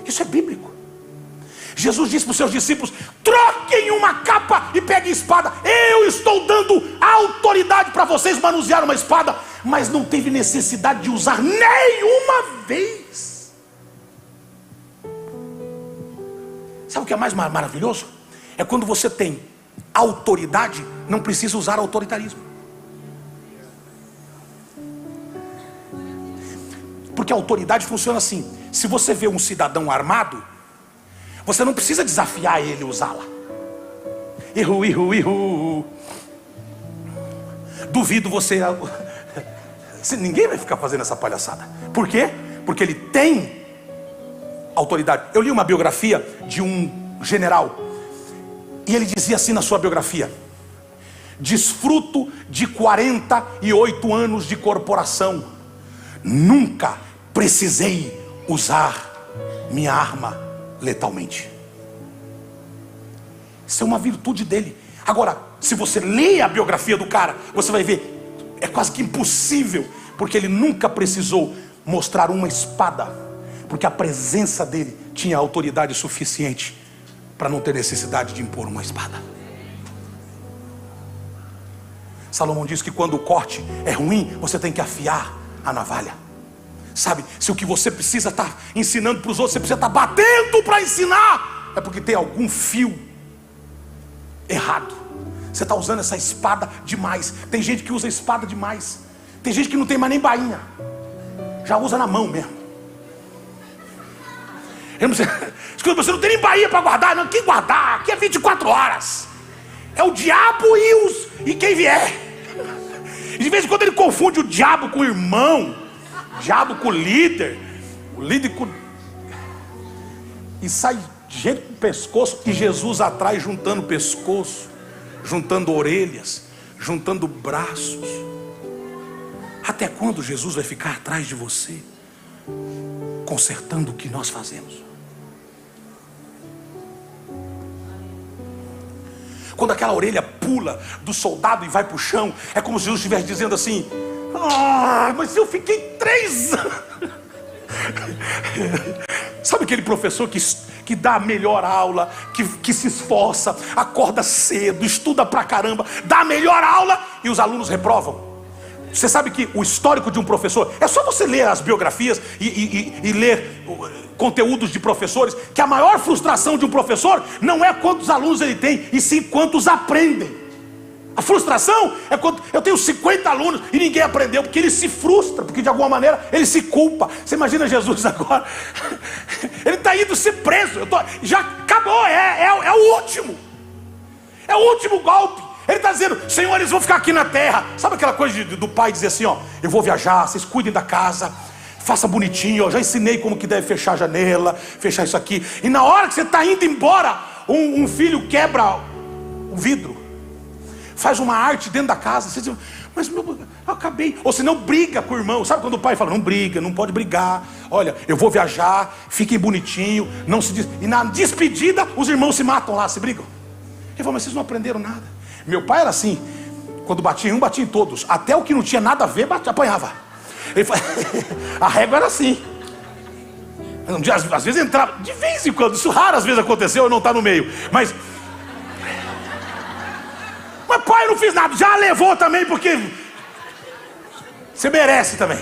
isso é bíblico. Jesus disse para os seus discípulos: troquem uma capa e peguem espada. Eu estou dando autoridade para vocês manusear uma espada, mas não teve necessidade de usar nenhuma vez. Sabe o que é mais maravilhoso? É quando você tem autoridade, não precisa usar autoritarismo. Porque a autoridade funciona assim: se você vê um cidadão armado, você não precisa desafiar ele a usá-la. Duvido você. Ninguém vai ficar fazendo essa palhaçada. Por quê? Porque ele tem autoridade. Eu li uma biografia de um general, e ele dizia assim na sua biografia: desfruto de 48 anos de corporação, nunca precisei usar minha arma letalmente. Isso é uma virtude dele. Agora, se você lê a biografia do cara, você vai ver, é quase que impossível, porque ele nunca precisou mostrar uma espada, porque a presença dele tinha autoridade suficiente para não ter necessidade de impor uma espada. Salomão diz que quando o corte é ruim, você tem que afiar a navalha. Sabe, se o que você precisa estar ensinando para os outros, você precisa estar batendo para ensinar, é porque tem algum fio errado. Você está usando essa espada demais. Tem gente que usa espada demais. Tem gente que não tem mais nem bainha, já usa na mão mesmo. Escuta, você não tem nem bainha para guardar. Não, quem guardar? Aqui é 24 horas. É o diabo e quem vier. E de vez em quando ele confunde o diabo com o irmão, o diabo com o líder com... e sai gente com o pescoço e Jesus atrás juntando o pescoço. juntando orelhas, juntando braços. Até quando Jesus vai ficar atrás de você, consertando o que nós fazemos? Quando aquela orelha pula do soldado e vai para o chão, é como se Jesus estivesse dizendo assim: mas eu fiquei 3 anos. Sabe aquele professor que dá a melhor aula, que se esforça, acorda cedo, estuda pra caramba, dá a melhor aula e os alunos reprovam? Você sabe que o histórico de um professor, é só você ler as biografias e ler conteúdos de professores, que a maior frustração de um professor não é quantos alunos ele tem, e sim quantos aprendem. A frustração é quando eu tenho 50 alunos e ninguém aprendeu, porque ele se frustra, porque de alguma maneira ele se culpa. Você imagina Jesus agora, ele está indo ser preso, já acabou, é o último, é o último golpe. Ele está dizendo: Senhor, eles vão ficar aqui na terra. Sabe aquela coisa do pai dizer assim: eu vou viajar, vocês cuidem da casa, faça bonitinho, eu já ensinei como que deve fechar a janela, fechar isso aqui. E na hora que você está indo embora, um filho quebra o vidro, faz uma arte dentro da casa. Você diz: mas eu acabei. Ou senão briga com o irmão. Sabe quando o pai fala: não briga, não pode brigar, olha, eu vou viajar, fiquem bonitinho, não se diz. E na despedida os irmãos se matam lá, se brigam. Ele fala: mas vocês não aprenderam nada. Meu pai era assim, quando batia em um, batia em todos, até o que não tinha nada a ver, apanhava. Ele fala, a régua era assim. Às vezes entrava, de vez em quando, isso raras vezes aconteceu, eu não estar no meio, mas pai, eu não fiz nada, já levou também, porque você merece também.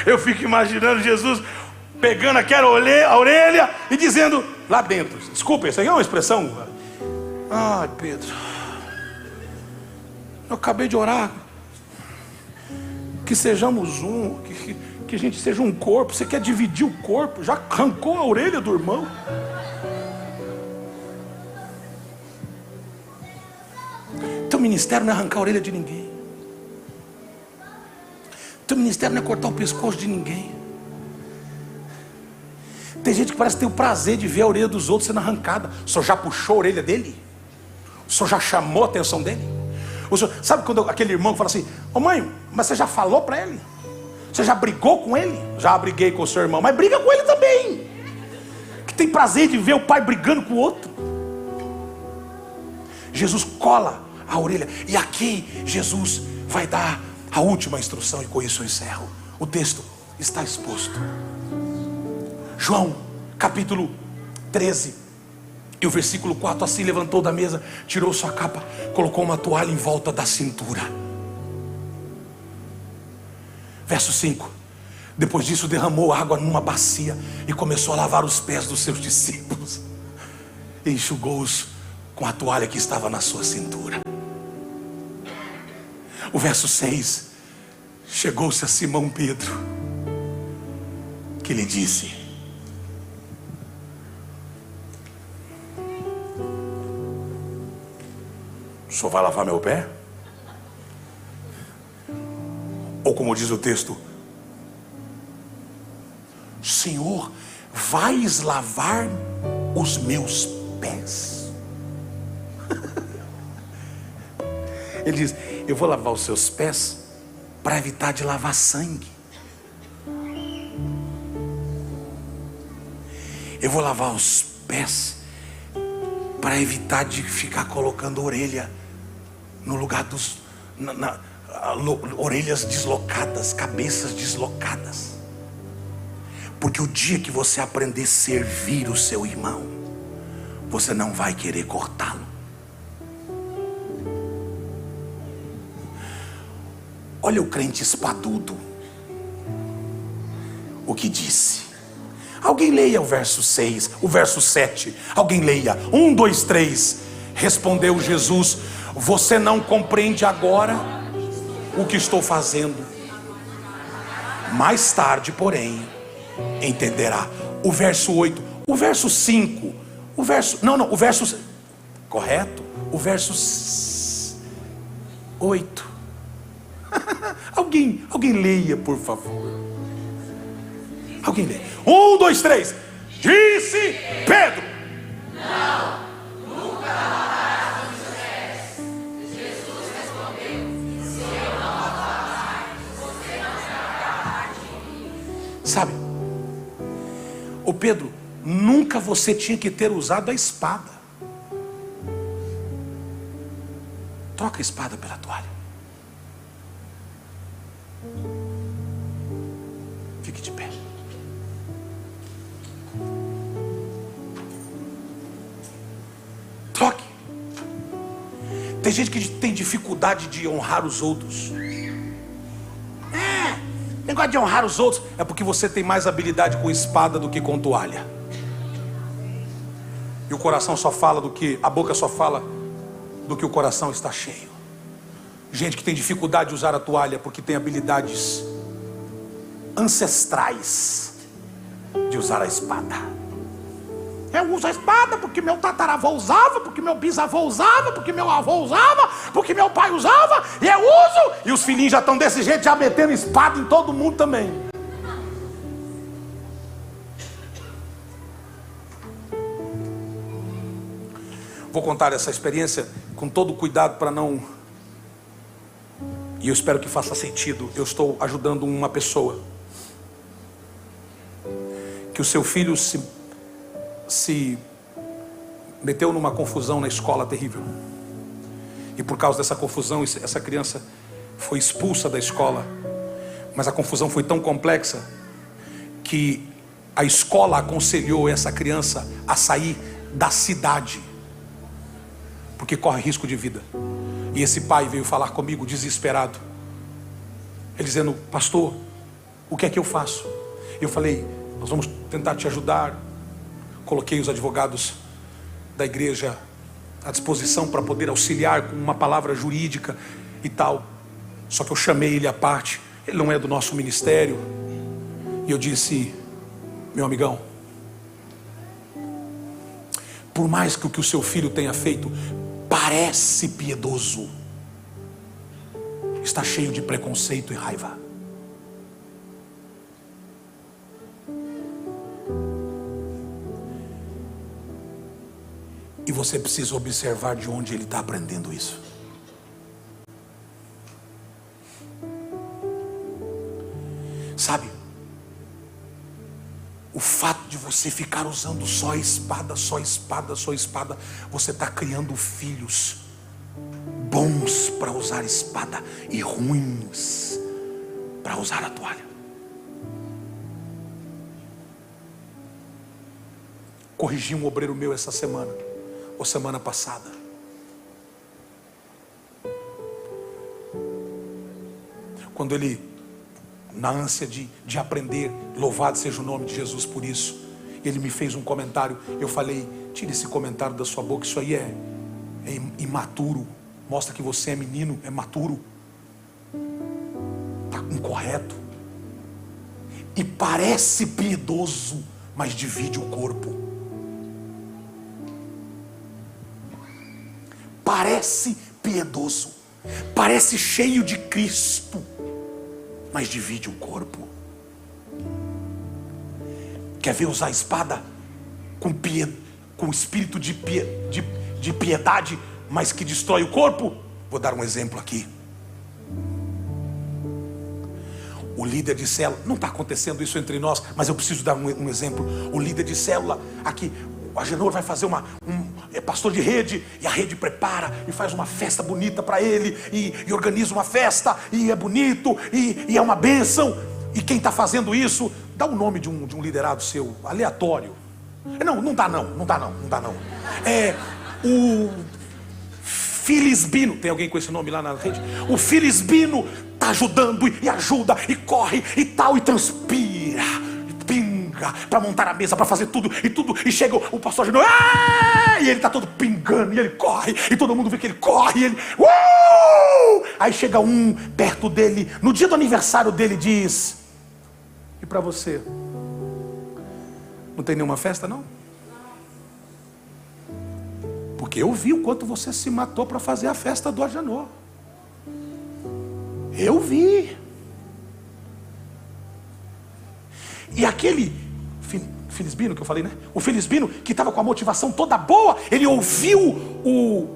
Eu fico imaginando Jesus pegando aquela orelha e dizendo lá dentro, desculpa, isso aí é uma expressão: ai, Pedro, eu acabei de orar que sejamos um, que a gente seja um corpo. Você quer dividir o corpo? Já arrancou a orelha do irmão. Teu ministério não é arrancar a orelha de ninguém. Teu ministério não é cortar o pescoço de ninguém. Tem gente que parece ter o prazer de ver a orelha dos outros sendo arrancada. O senhor já puxou a orelha dele? O senhor já chamou a atenção dele? O senhor, sabe quando aquele irmão fala assim: ô mãe, mas você já falou para ele? Você já brigou com ele? Já briguei com o seu irmão, mas briga com ele também. Que tem prazer de ver o pai brigando com o outro. Jesus cola a orelha. E aqui Jesus vai dar a última instrução, e com isso eu encerro. O texto está exposto. João capítulo 13 e o versículo 4. Assim levantou da mesa, tirou sua capa, colocou uma toalha em volta da cintura. Verso 5. Depois disso derramou água numa bacia e começou a lavar os pés dos seus discípulos e enxugou-os com a toalha que estava na sua cintura. O verso 6. Chegou-se a Simão Pedro, que lhe disse: o senhor vai lavar meu pé? Ou como diz o texto: Senhor, vais lavar os meus pés? Ele diz: eu vou lavar os seus pés para evitar de lavar sangue. Eu vou lavar os pés para evitar de ficar colocando orelha no lugar dos orelhas deslocadas, cabeças deslocadas. Porque o dia que você aprender a servir o seu irmão, você não vai querer cortá-lo. Olha o crente espadudo, o que disse. Alguém leia o verso 6, o verso 7. Alguém leia, 1, 2, 3. Respondeu Jesus: você não compreende agora o que estou fazendo. Mais tarde, porém, entenderá. O verso 8, o verso 5, o verso, o verso, correto? O verso 8. Alguém leia, por favor. Alguém leia. 1, 2, 3. Disse Pedro: não, nunca Ô Pedro, nunca você tinha que ter usado a espada. Troca a espada pela toalha. Fique de pé. Troque. Tem gente que tem dificuldade de honrar os outros. Negócio de honrar os outros é porque você tem mais habilidade com espada do que com toalha. E o coração só fala do que, a boca só fala do que o coração está cheio. Gente que tem dificuldade de usar a toalha porque tem habilidades ancestrais de usar a espada. Eu uso a espada porque meu tataravô usava, porque meu bisavô usava, porque meu avô usava, porque meu pai usava, e eu uso. E os filhinhos já estão desse jeito, já metendo espada em todo mundo também. Vou contar essa experiência com todo cuidado para não... E eu espero que faça sentido. Eu estou ajudando uma pessoa que o seu filho se meteu numa confusão na escola terrível. E por causa dessa confusão, essa criança foi expulsa da escola. Mas a confusão foi tão complexa que a escola aconselhou essa criança a sair da cidade, porque corre risco de vida. E esse pai veio falar comigo desesperado. Ele dizendo: pastor, o que é que eu faço? Eu falei: nós vamos tentar te ajudar. Coloquei os advogados da igreja à disposição para poder auxiliar com uma palavra jurídica e tal. Só que eu chamei ele à parte. Ele não é do nosso ministério. E eu disse: meu amigão, por mais que o que o seu filho tenha feito parece piedoso, está cheio de preconceito e raiva. E você precisa observar de onde ele está aprendendo isso. Sabe, o fato de você ficar usando só espada, só espada, só espada, você está criando filhos bons para usar espada e ruins para usar a toalha. Corrigi um obreiro meu essa semana, ou semana passada. Quando ele, na ânsia de aprender, louvado seja o nome de Jesus por isso, ele me fez um comentário. Eu falei: tire esse comentário da sua boca, isso aí é imaturo. Mostra que você é menino, é maturo. Está incorreto. E parece piedoso, mas divide o corpo. Parece piedoso, parece cheio de Cristo, mas divide o corpo. Quer ver usar a espada com espírito de piedade, mas que destrói o corpo? Vou dar um exemplo aqui. O líder de célula, não está acontecendo isso entre nós, mas eu preciso dar um exemplo. O líder de célula aqui, o Agenor vai fazer é pastor de rede, e a rede prepara e faz uma festa bonita para ele, e organiza uma festa, e é bonito, e é uma bênção. E quem está fazendo isso, dá o nome de um liderado seu, aleatório. Não dá não. É o Filisbino, tem alguém com esse nome lá na rede? O Filisbino está ajudando, e ajuda, e corre, e tal, e transpira, para montar a mesa, para fazer tudo, e chega o pastor Genô, e ele está todo pingando, e ele corre, e todo mundo vê que ele corre, e ele, aí chega um perto dele, no dia do aniversário dele, diz: e para você, não tem nenhuma festa não? Porque eu vi o quanto você se matou para fazer a festa do Agenor. Eu vi. E aquele Filisbino que eu falei, né? O Filisbino que estava com a motivação toda boa, ele ouviu o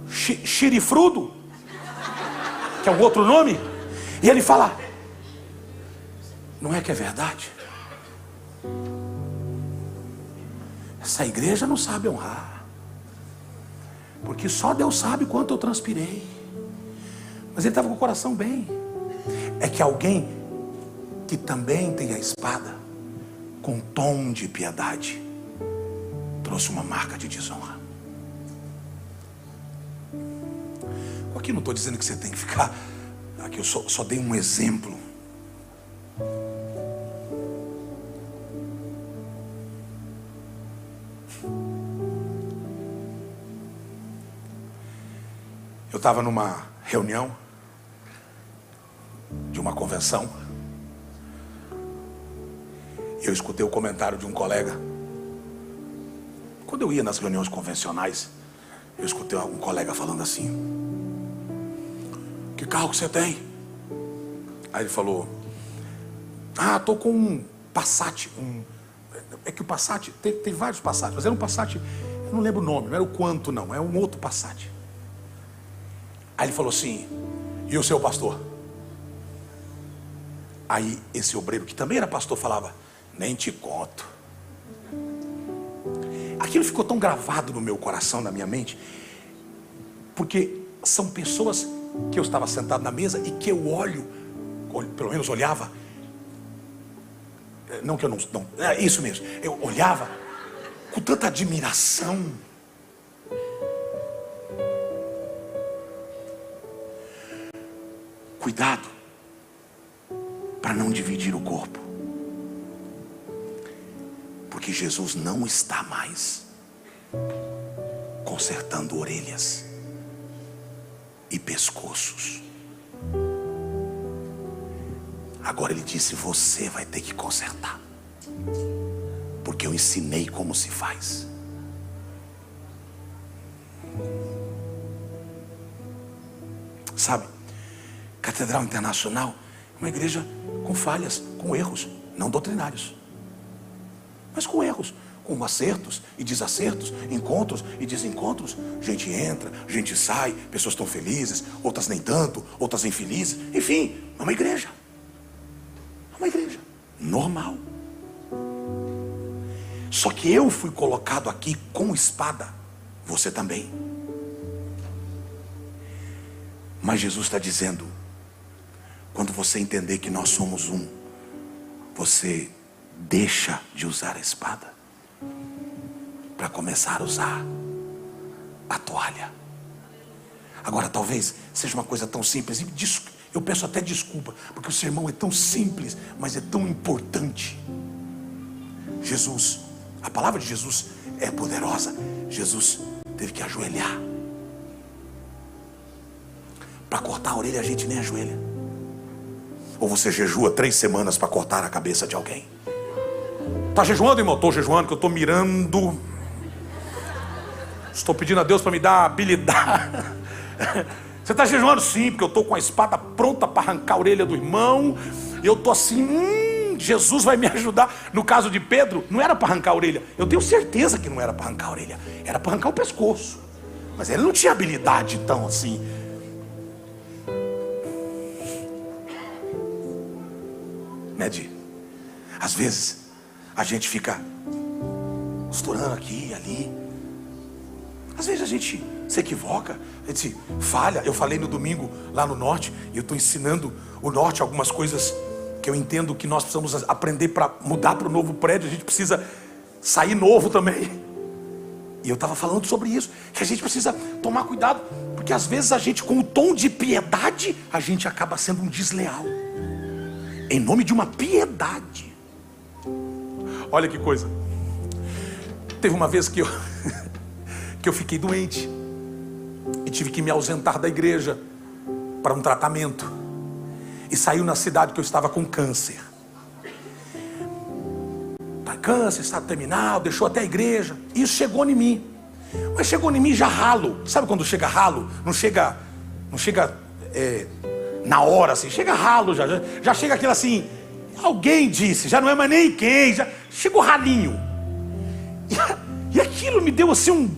Xirifrudo, que é um outro nome, e ele fala: não é que é verdade? essa igreja não sabe honrar, porque só Deus sabe quanto eu transpirei. Mas ele estava com o coração bem. É que alguém que também tem a espada, com tom de piedade, trouxe uma marca de desonra. Aqui não estou dizendo que você tem que ficar. Aqui eu só dei um exemplo. Eu estava numa reunião de uma convenção. Eu escutei o comentário de um colega. Quando eu ia nas reuniões convencionais, eu escutei um colega falando assim: que carro que você tem? Aí ele falou: estou com um Passat. É que o Passat, tem vários Passat, mas era um Passat, eu não lembro o nome, não era o Quanto não, é um outro Passat. Aí ele falou assim: e o seu pastor? Aí esse obreiro, que também era pastor, falava: nem te conto. Aquilo ficou tão gravado no meu coração, na minha mente, porque são pessoas que eu estava sentado na mesa e que eu pelo menos olhava, não que eu não, é isso mesmo, eu olhava com tanta admiração. Cuidado para não dividir o corpo, porque Jesus não está mais consertando orelhas e pescoços. Agora ele disse: você vai ter que consertar, porque eu ensinei como se faz. Sabe, Catedral Internacional é uma igreja com falhas, com erros, não doutrinários, mas com erros, com acertos e desacertos, encontros e desencontros. Gente entra, gente sai, pessoas estão felizes, outras nem tanto, outras infelizes. Enfim, é uma igreja. É uma igreja normal. Só que eu fui colocado aqui com espada. Você também. Mas Jesus está dizendo: quando você entender que nós somos um, você deixa de usar a espada para começar a usar a toalha. Agora talvez seja uma coisa tão simples, e eu peço até desculpa, porque o sermão é tão simples, mas é tão importante. Jesus, a palavra de Jesus é poderosa. Jesus teve que ajoelhar. Para cortar a orelha a gente nem ajoelha. Ou você jejua 3 semanas para cortar a cabeça de alguém? Está jejuando, irmão? Estou jejuando, que eu estou mirando. Estou pedindo a Deus para me dar habilidade. Você está jejuando? Sim, porque eu estou com a espada pronta para arrancar a orelha do irmão. E eu estou assim, Jesus vai me ajudar. No caso de Pedro, não era para arrancar a orelha. Eu tenho certeza que não era para arrancar a orelha. Era para arrancar o pescoço. Mas ele não tinha habilidade tão assim. Às vezes a gente fica costurando aqui e ali. Às vezes a gente se equivoca, a gente falha. Eu falei no domingo lá no norte, e eu estou ensinando o norte algumas coisas que eu entendo que nós precisamos aprender para mudar para o novo prédio. A gente precisa sair novo também. E eu estava falando sobre isso, que a gente precisa tomar cuidado, porque às vezes a gente, com o tom de piedade, a gente acaba sendo um desleal em nome de uma piedade. Olha que coisa. Teve uma vez que eu fiquei doente e tive que me ausentar da igreja para um tratamento, e saiu na cidade que eu estava com câncer. Câncer, estado terminal, deixou até a igreja. Isso chegou em mim. Mas chegou em mim já ralo. Sabe quando chega ralo? Não chega na hora assim, chega ralo, já chega aquilo assim, alguém disse, já não é mais nem quem, já chegou ralinho. E aquilo me deu assim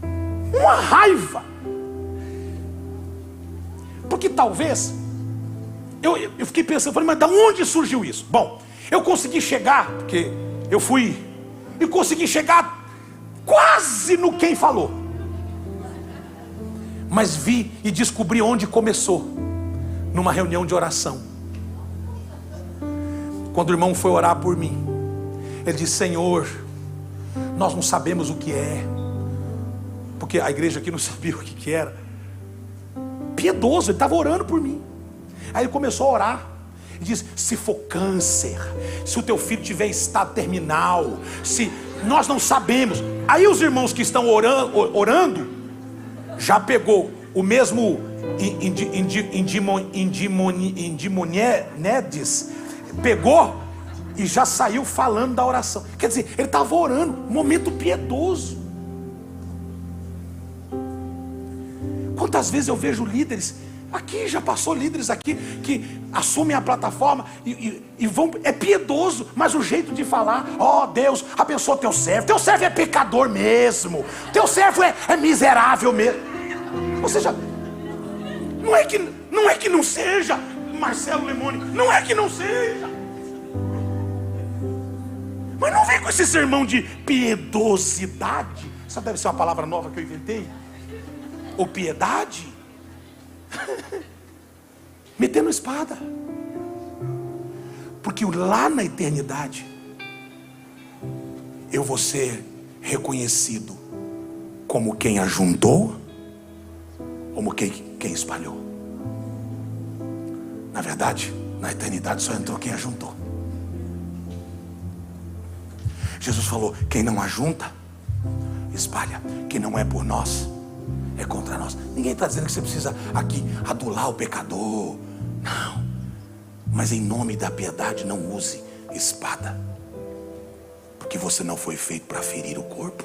uma raiva, porque talvez eu fiquei pensando, falei, mas de onde surgiu isso? Bom, eu consegui chegar, porque eu fui e consegui chegar quase no quem falou. Mas vi e descobri onde começou. Numa reunião de oração. Quando o irmão foi orar por mim, ele disse: Senhor, nós não sabemos o que é. Porque a igreja aqui não sabia o que era. Piedoso, ele estava orando por mim. Aí ele começou a orar. E disse: se for câncer, se o teu filho tiver estado terminal, se nós não sabemos. Aí os irmãos que estão orando já pegou o mesmo Indimoniedes, pegou e já saiu falando da oração. Quer dizer, ele estava orando, momento piedoso. Quantas vezes eu vejo líderes aqui, já passou líderes aqui que assumem a plataforma e vão, é piedoso, mas o jeito de falar: ó Deus, abençoa teu servo é pecador mesmo, teu servo é miserável mesmo. Ou seja, não é que não seja, Marcelo Lemone, não é que não seja, mas não vem com esse sermão de piedosidade. Essa deve ser uma palavra nova que eu inventei. Ou piedade. Metendo espada. Porque lá na eternidade eu vou ser reconhecido como quem ajuntou, como quem espalhou. Na verdade, na eternidade só entrou quem ajuntou. Jesus falou: quem não ajunta, espalha. Quem não é por nós, é contra nós. Ninguém está dizendo que você precisa aqui adular o pecador, não. Mas em nome da piedade não use espada, porque você não foi feito para ferir o corpo,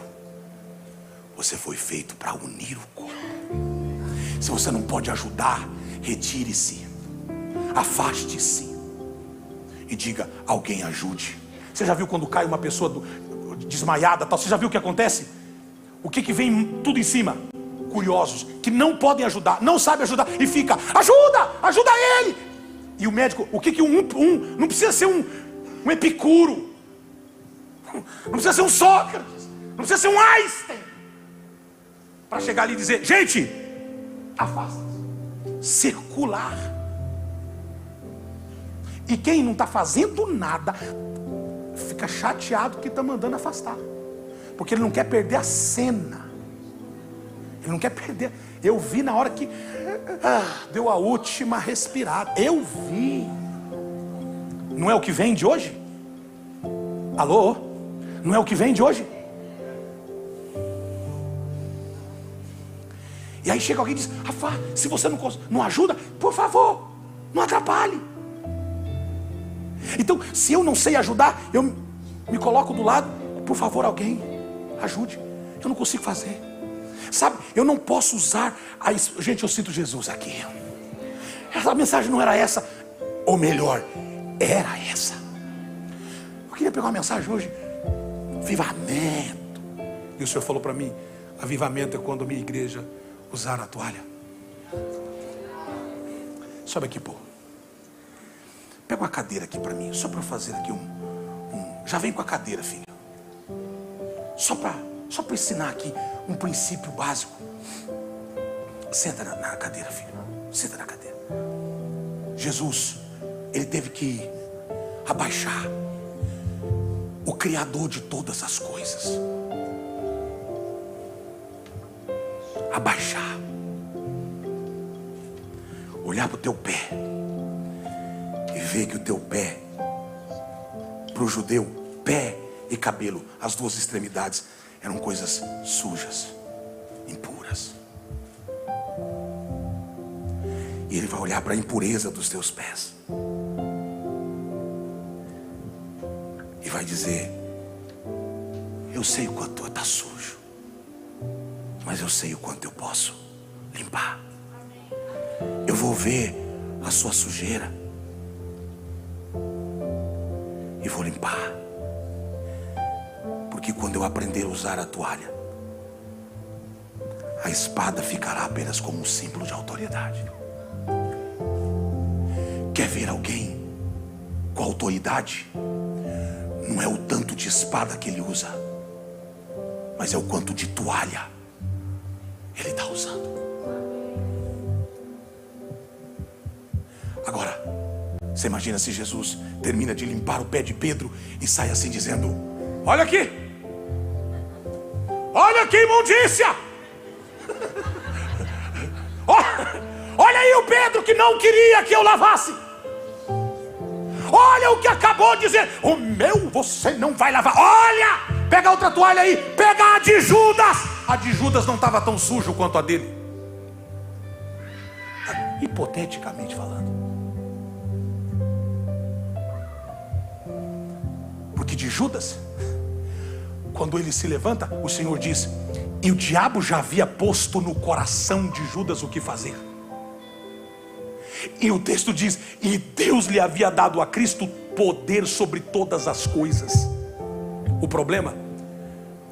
você foi feito para unir o corpo. Se você não pode ajudar, retire-se, afaste-se e diga: alguém ajude. Você já viu quando cai uma pessoa desmaiada, tal? Você já viu o que acontece? O que vem tudo em cima? Curiosos, que não podem ajudar, não sabem ajudar, e fica: ajuda ele. E o médico, o que não precisa ser um Epicuro, não precisa ser um Sócrates, não precisa ser um Einstein, para chegar ali e dizer: gente, afasta. Circular. E quem não está fazendo nada fica chateado que está mandando afastar, porque ele não quer perder a cena. Ele não quer perder. Eu vi na hora que deu a última respirada. Eu vi. Não é o que vem de hoje? Alô? Não é o que vem de hoje? E aí chega alguém e diz: Rafa, se você não ajuda, por favor, não atrapalhe. Então, se eu não sei ajudar, eu me coloco do lado: por favor, alguém ajude. Eu não consigo fazer. Sabe, eu não posso usar gente, eu sinto Jesus aqui. Essa mensagem não era essa. Ou melhor, era essa. Eu queria pegar uma mensagem hoje: avivamento. E o Senhor falou para mim: avivamento é quando a minha igreja usar a toalha. Sobe aqui, pô. Pega uma cadeira aqui para mim, só para fazer aqui já vem com a cadeira, filho. Só para ensinar aqui um princípio básico. Senta na cadeira, filho. Senta na cadeira. Jesus, ele teve que abaixar. O Criador de todas as coisas. Abaixar. Olhar para o teu pé. E ver que o teu pé, para o judeu, pé e cabelo, as duas extremidades, eram coisas sujas, impuras. E ele vai olhar para a impureza dos teus pés e vai dizer: eu sei o quanto está sujo, mas eu sei o quanto eu posso limpar. Eu vou ver a sua sujeira e vou limpar. Porque quando eu aprender a usar a toalha, a espada ficará apenas como um símbolo de autoridade. Quer ver alguém com autoridade? Não é o tanto de espada que ele usa, mas é o quanto de toalha ele está usando. Agora, você imagina se Jesus termina de limpar o pé de Pedro e sai assim dizendo: olha aqui, olha que imundícia, olha aí o Pedro que não queria que eu lavasse, olha o que acabou de dizer, o meu você não vai lavar, olha, pega outra toalha aí, pega a de Judas. A de Judas não estava tão sujo quanto a dele, hipoteticamente falando. Porque de Judas, quando ele se levanta, o Senhor diz, e o diabo já havia posto no coração de Judas o que fazer. E o texto diz, e Deus lhe havia dado a Cristo poder sobre todas as coisas. O problema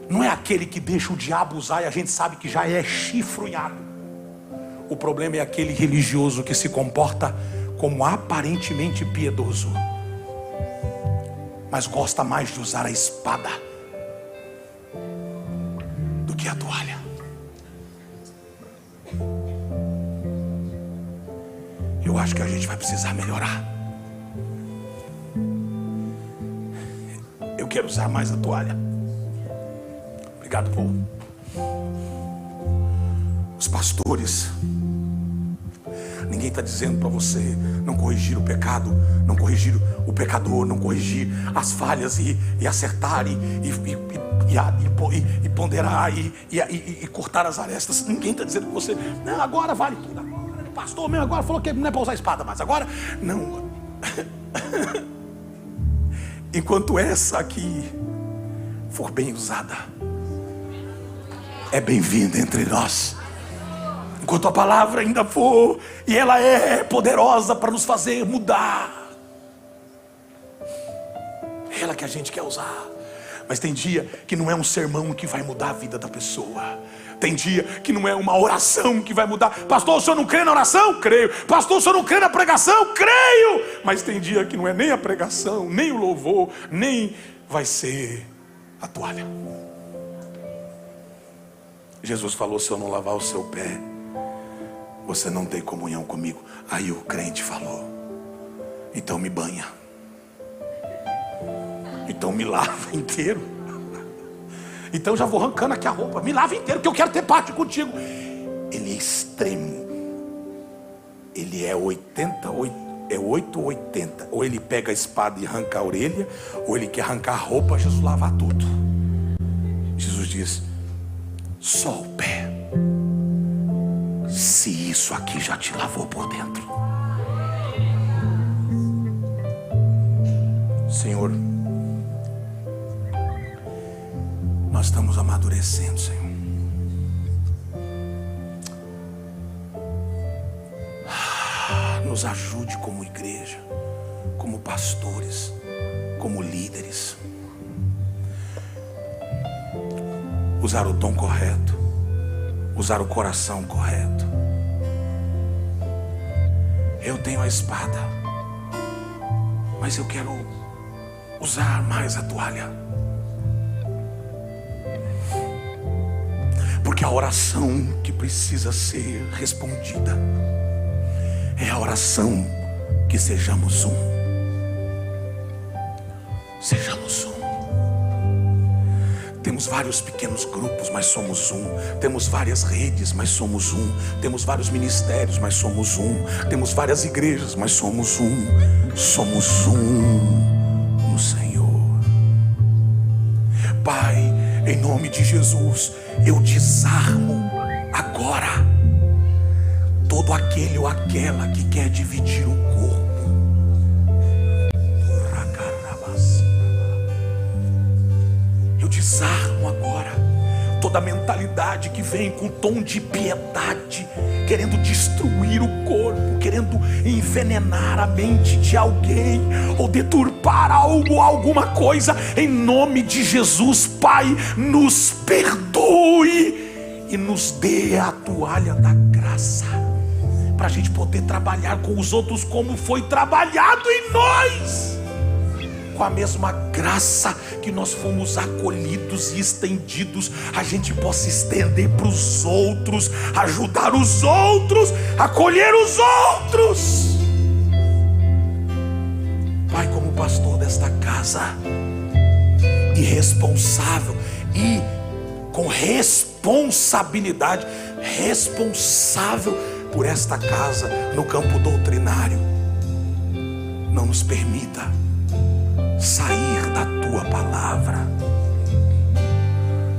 não é aquele que deixa o diabo usar e a gente sabe que já é chifrunhado. O problema é aquele religioso que se comporta como aparentemente piedoso, mas gosta mais de usar a espada do que a toalha. Eu acho que a gente vai precisar melhorar. Eu quero usar mais a toalha. Obrigado, povo. Os pastores, ninguém está dizendo para você não corrigir o pecado, não corrigir o pecador, não corrigir as falhas e acertar e ponderar e cortar as arestas. Ninguém está dizendo para você, não, agora vale tudo. Agora, o pastor mesmo agora falou que não é para usar espada, mas agora não. Enquanto essa aqui for bem usada, é bem-vinda entre nós. Enquanto a palavra ainda for, e ela é poderosa para nos fazer mudar, é ela que a gente quer usar. Mas tem dia que não é um sermão que vai mudar a vida da pessoa. Tem dia que não é uma oração que vai mudar. Pastor, o senhor não crê na oração? Creio. Pastor, o senhor não crê na pregação? Creio. Mas tem dia que não é nem a pregação, nem o louvor, nem vai ser a toalha. Jesus falou, se eu não lavar o seu pé, você não tem comunhão comigo. Aí o crente falou, então me banha, então me lava inteiro, então já vou arrancando aqui a roupa, me lava inteiro, que eu quero ter parte contigo. Ele é extremo, ele é 80, é 8 ou 80, ou ele pega a espada e arranca a orelha, ou ele quer arrancar a roupa. Jesus lava tudo. Jesus diz, só o pé, se isso aqui já te lavou por dentro. Senhor, nós estamos amadurecendo, Senhor. Nos ajude como igreja, como pastores, como líderes. Usar o tom correto, usar o coração correto. Eu tenho a espada, mas eu quero usar mais a toalha, porque a oração que precisa ser respondida é a oração que sejamos um. Sejamos um. Temos vários pequenos grupos, mas somos um. Temos várias redes, mas somos um. Temos vários ministérios, mas somos um. Temos várias igrejas, mas somos um. Somos um no Senhor. Pai, em nome de Jesus, eu desarmo agora todo aquele ou aquela que quer dividir o corpo. Eu desarmo agora toda a mentalidade que vem com tom de piedade, querendo destruir o corpo, querendo envenenar a mente de alguém ou deturpar algo, alguma coisa. Em nome de Jesus, Pai, nos perdoe e nos dê a toalha da graça, para a gente poder trabalhar com os outros como foi trabalhado em nós. com a mesma graça que nós fomos acolhidos e estendidos, a gente possa estender para os outros, ajudar os outros, acolher os outros. Pai, como pastor desta casa, e responsável, e com responsabilidade, responsável por esta casa no campo doutrinário, não nos permita sair da tua palavra.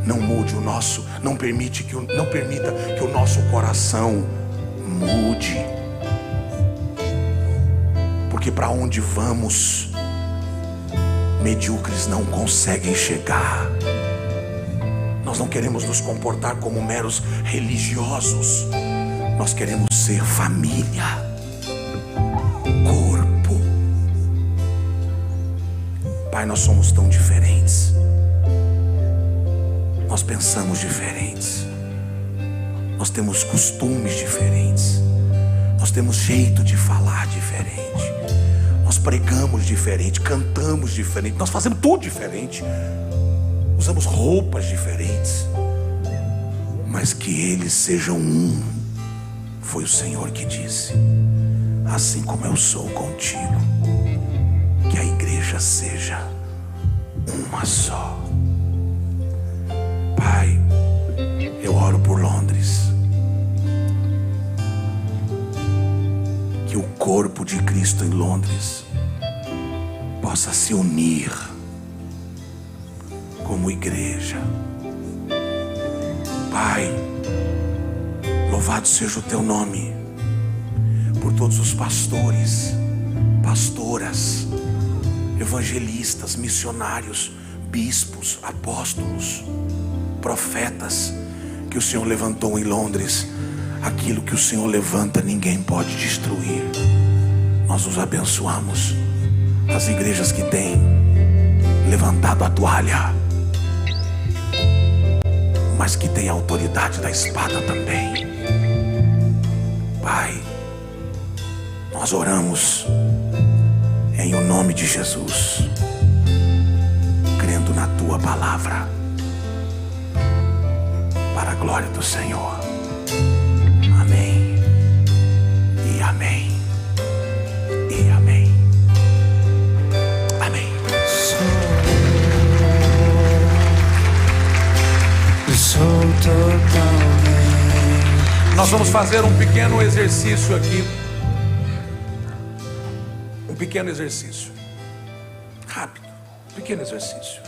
Não mude o nosso, não permita que o nosso coração mude, porque para onde vamos, medíocres não conseguem chegar. Nós não queremos nos comportar como meros religiosos, nós queremos ser família, corpo. Pai, nós somos tão diferentes, nós pensamos diferentes, nós temos costumes diferentes, nós temos jeito de falar diferente, nós pregamos diferente, cantamos diferente, nós fazemos tudo diferente, usamos roupas diferentes, mas que eles sejam um. Foi o Senhor que disse: assim como eu sou contigo, que a igreja seja uma só. Pai, eu oro por Londres, que o corpo de Cristo em Londres possa se unir como igreja. Pai, louvado seja o teu nome por todos os pastores, pastoras, evangelistas, missionários, bispos, apóstolos, profetas que o Senhor levantou em Londres. Aquilo que o Senhor levanta, ninguém pode destruir. Nós os abençoamos. As igrejas que têm levantado a toalha, mas que têm a autoridade da espada também. Pai, nós oramos em o nome de Jesus, crendo na tua palavra, para a glória do Senhor. Amém e amém e amém. Amém. Nós vamos fazer um pequeno exercício aqui. Um pequeno exercício rápido, pequeno exercício.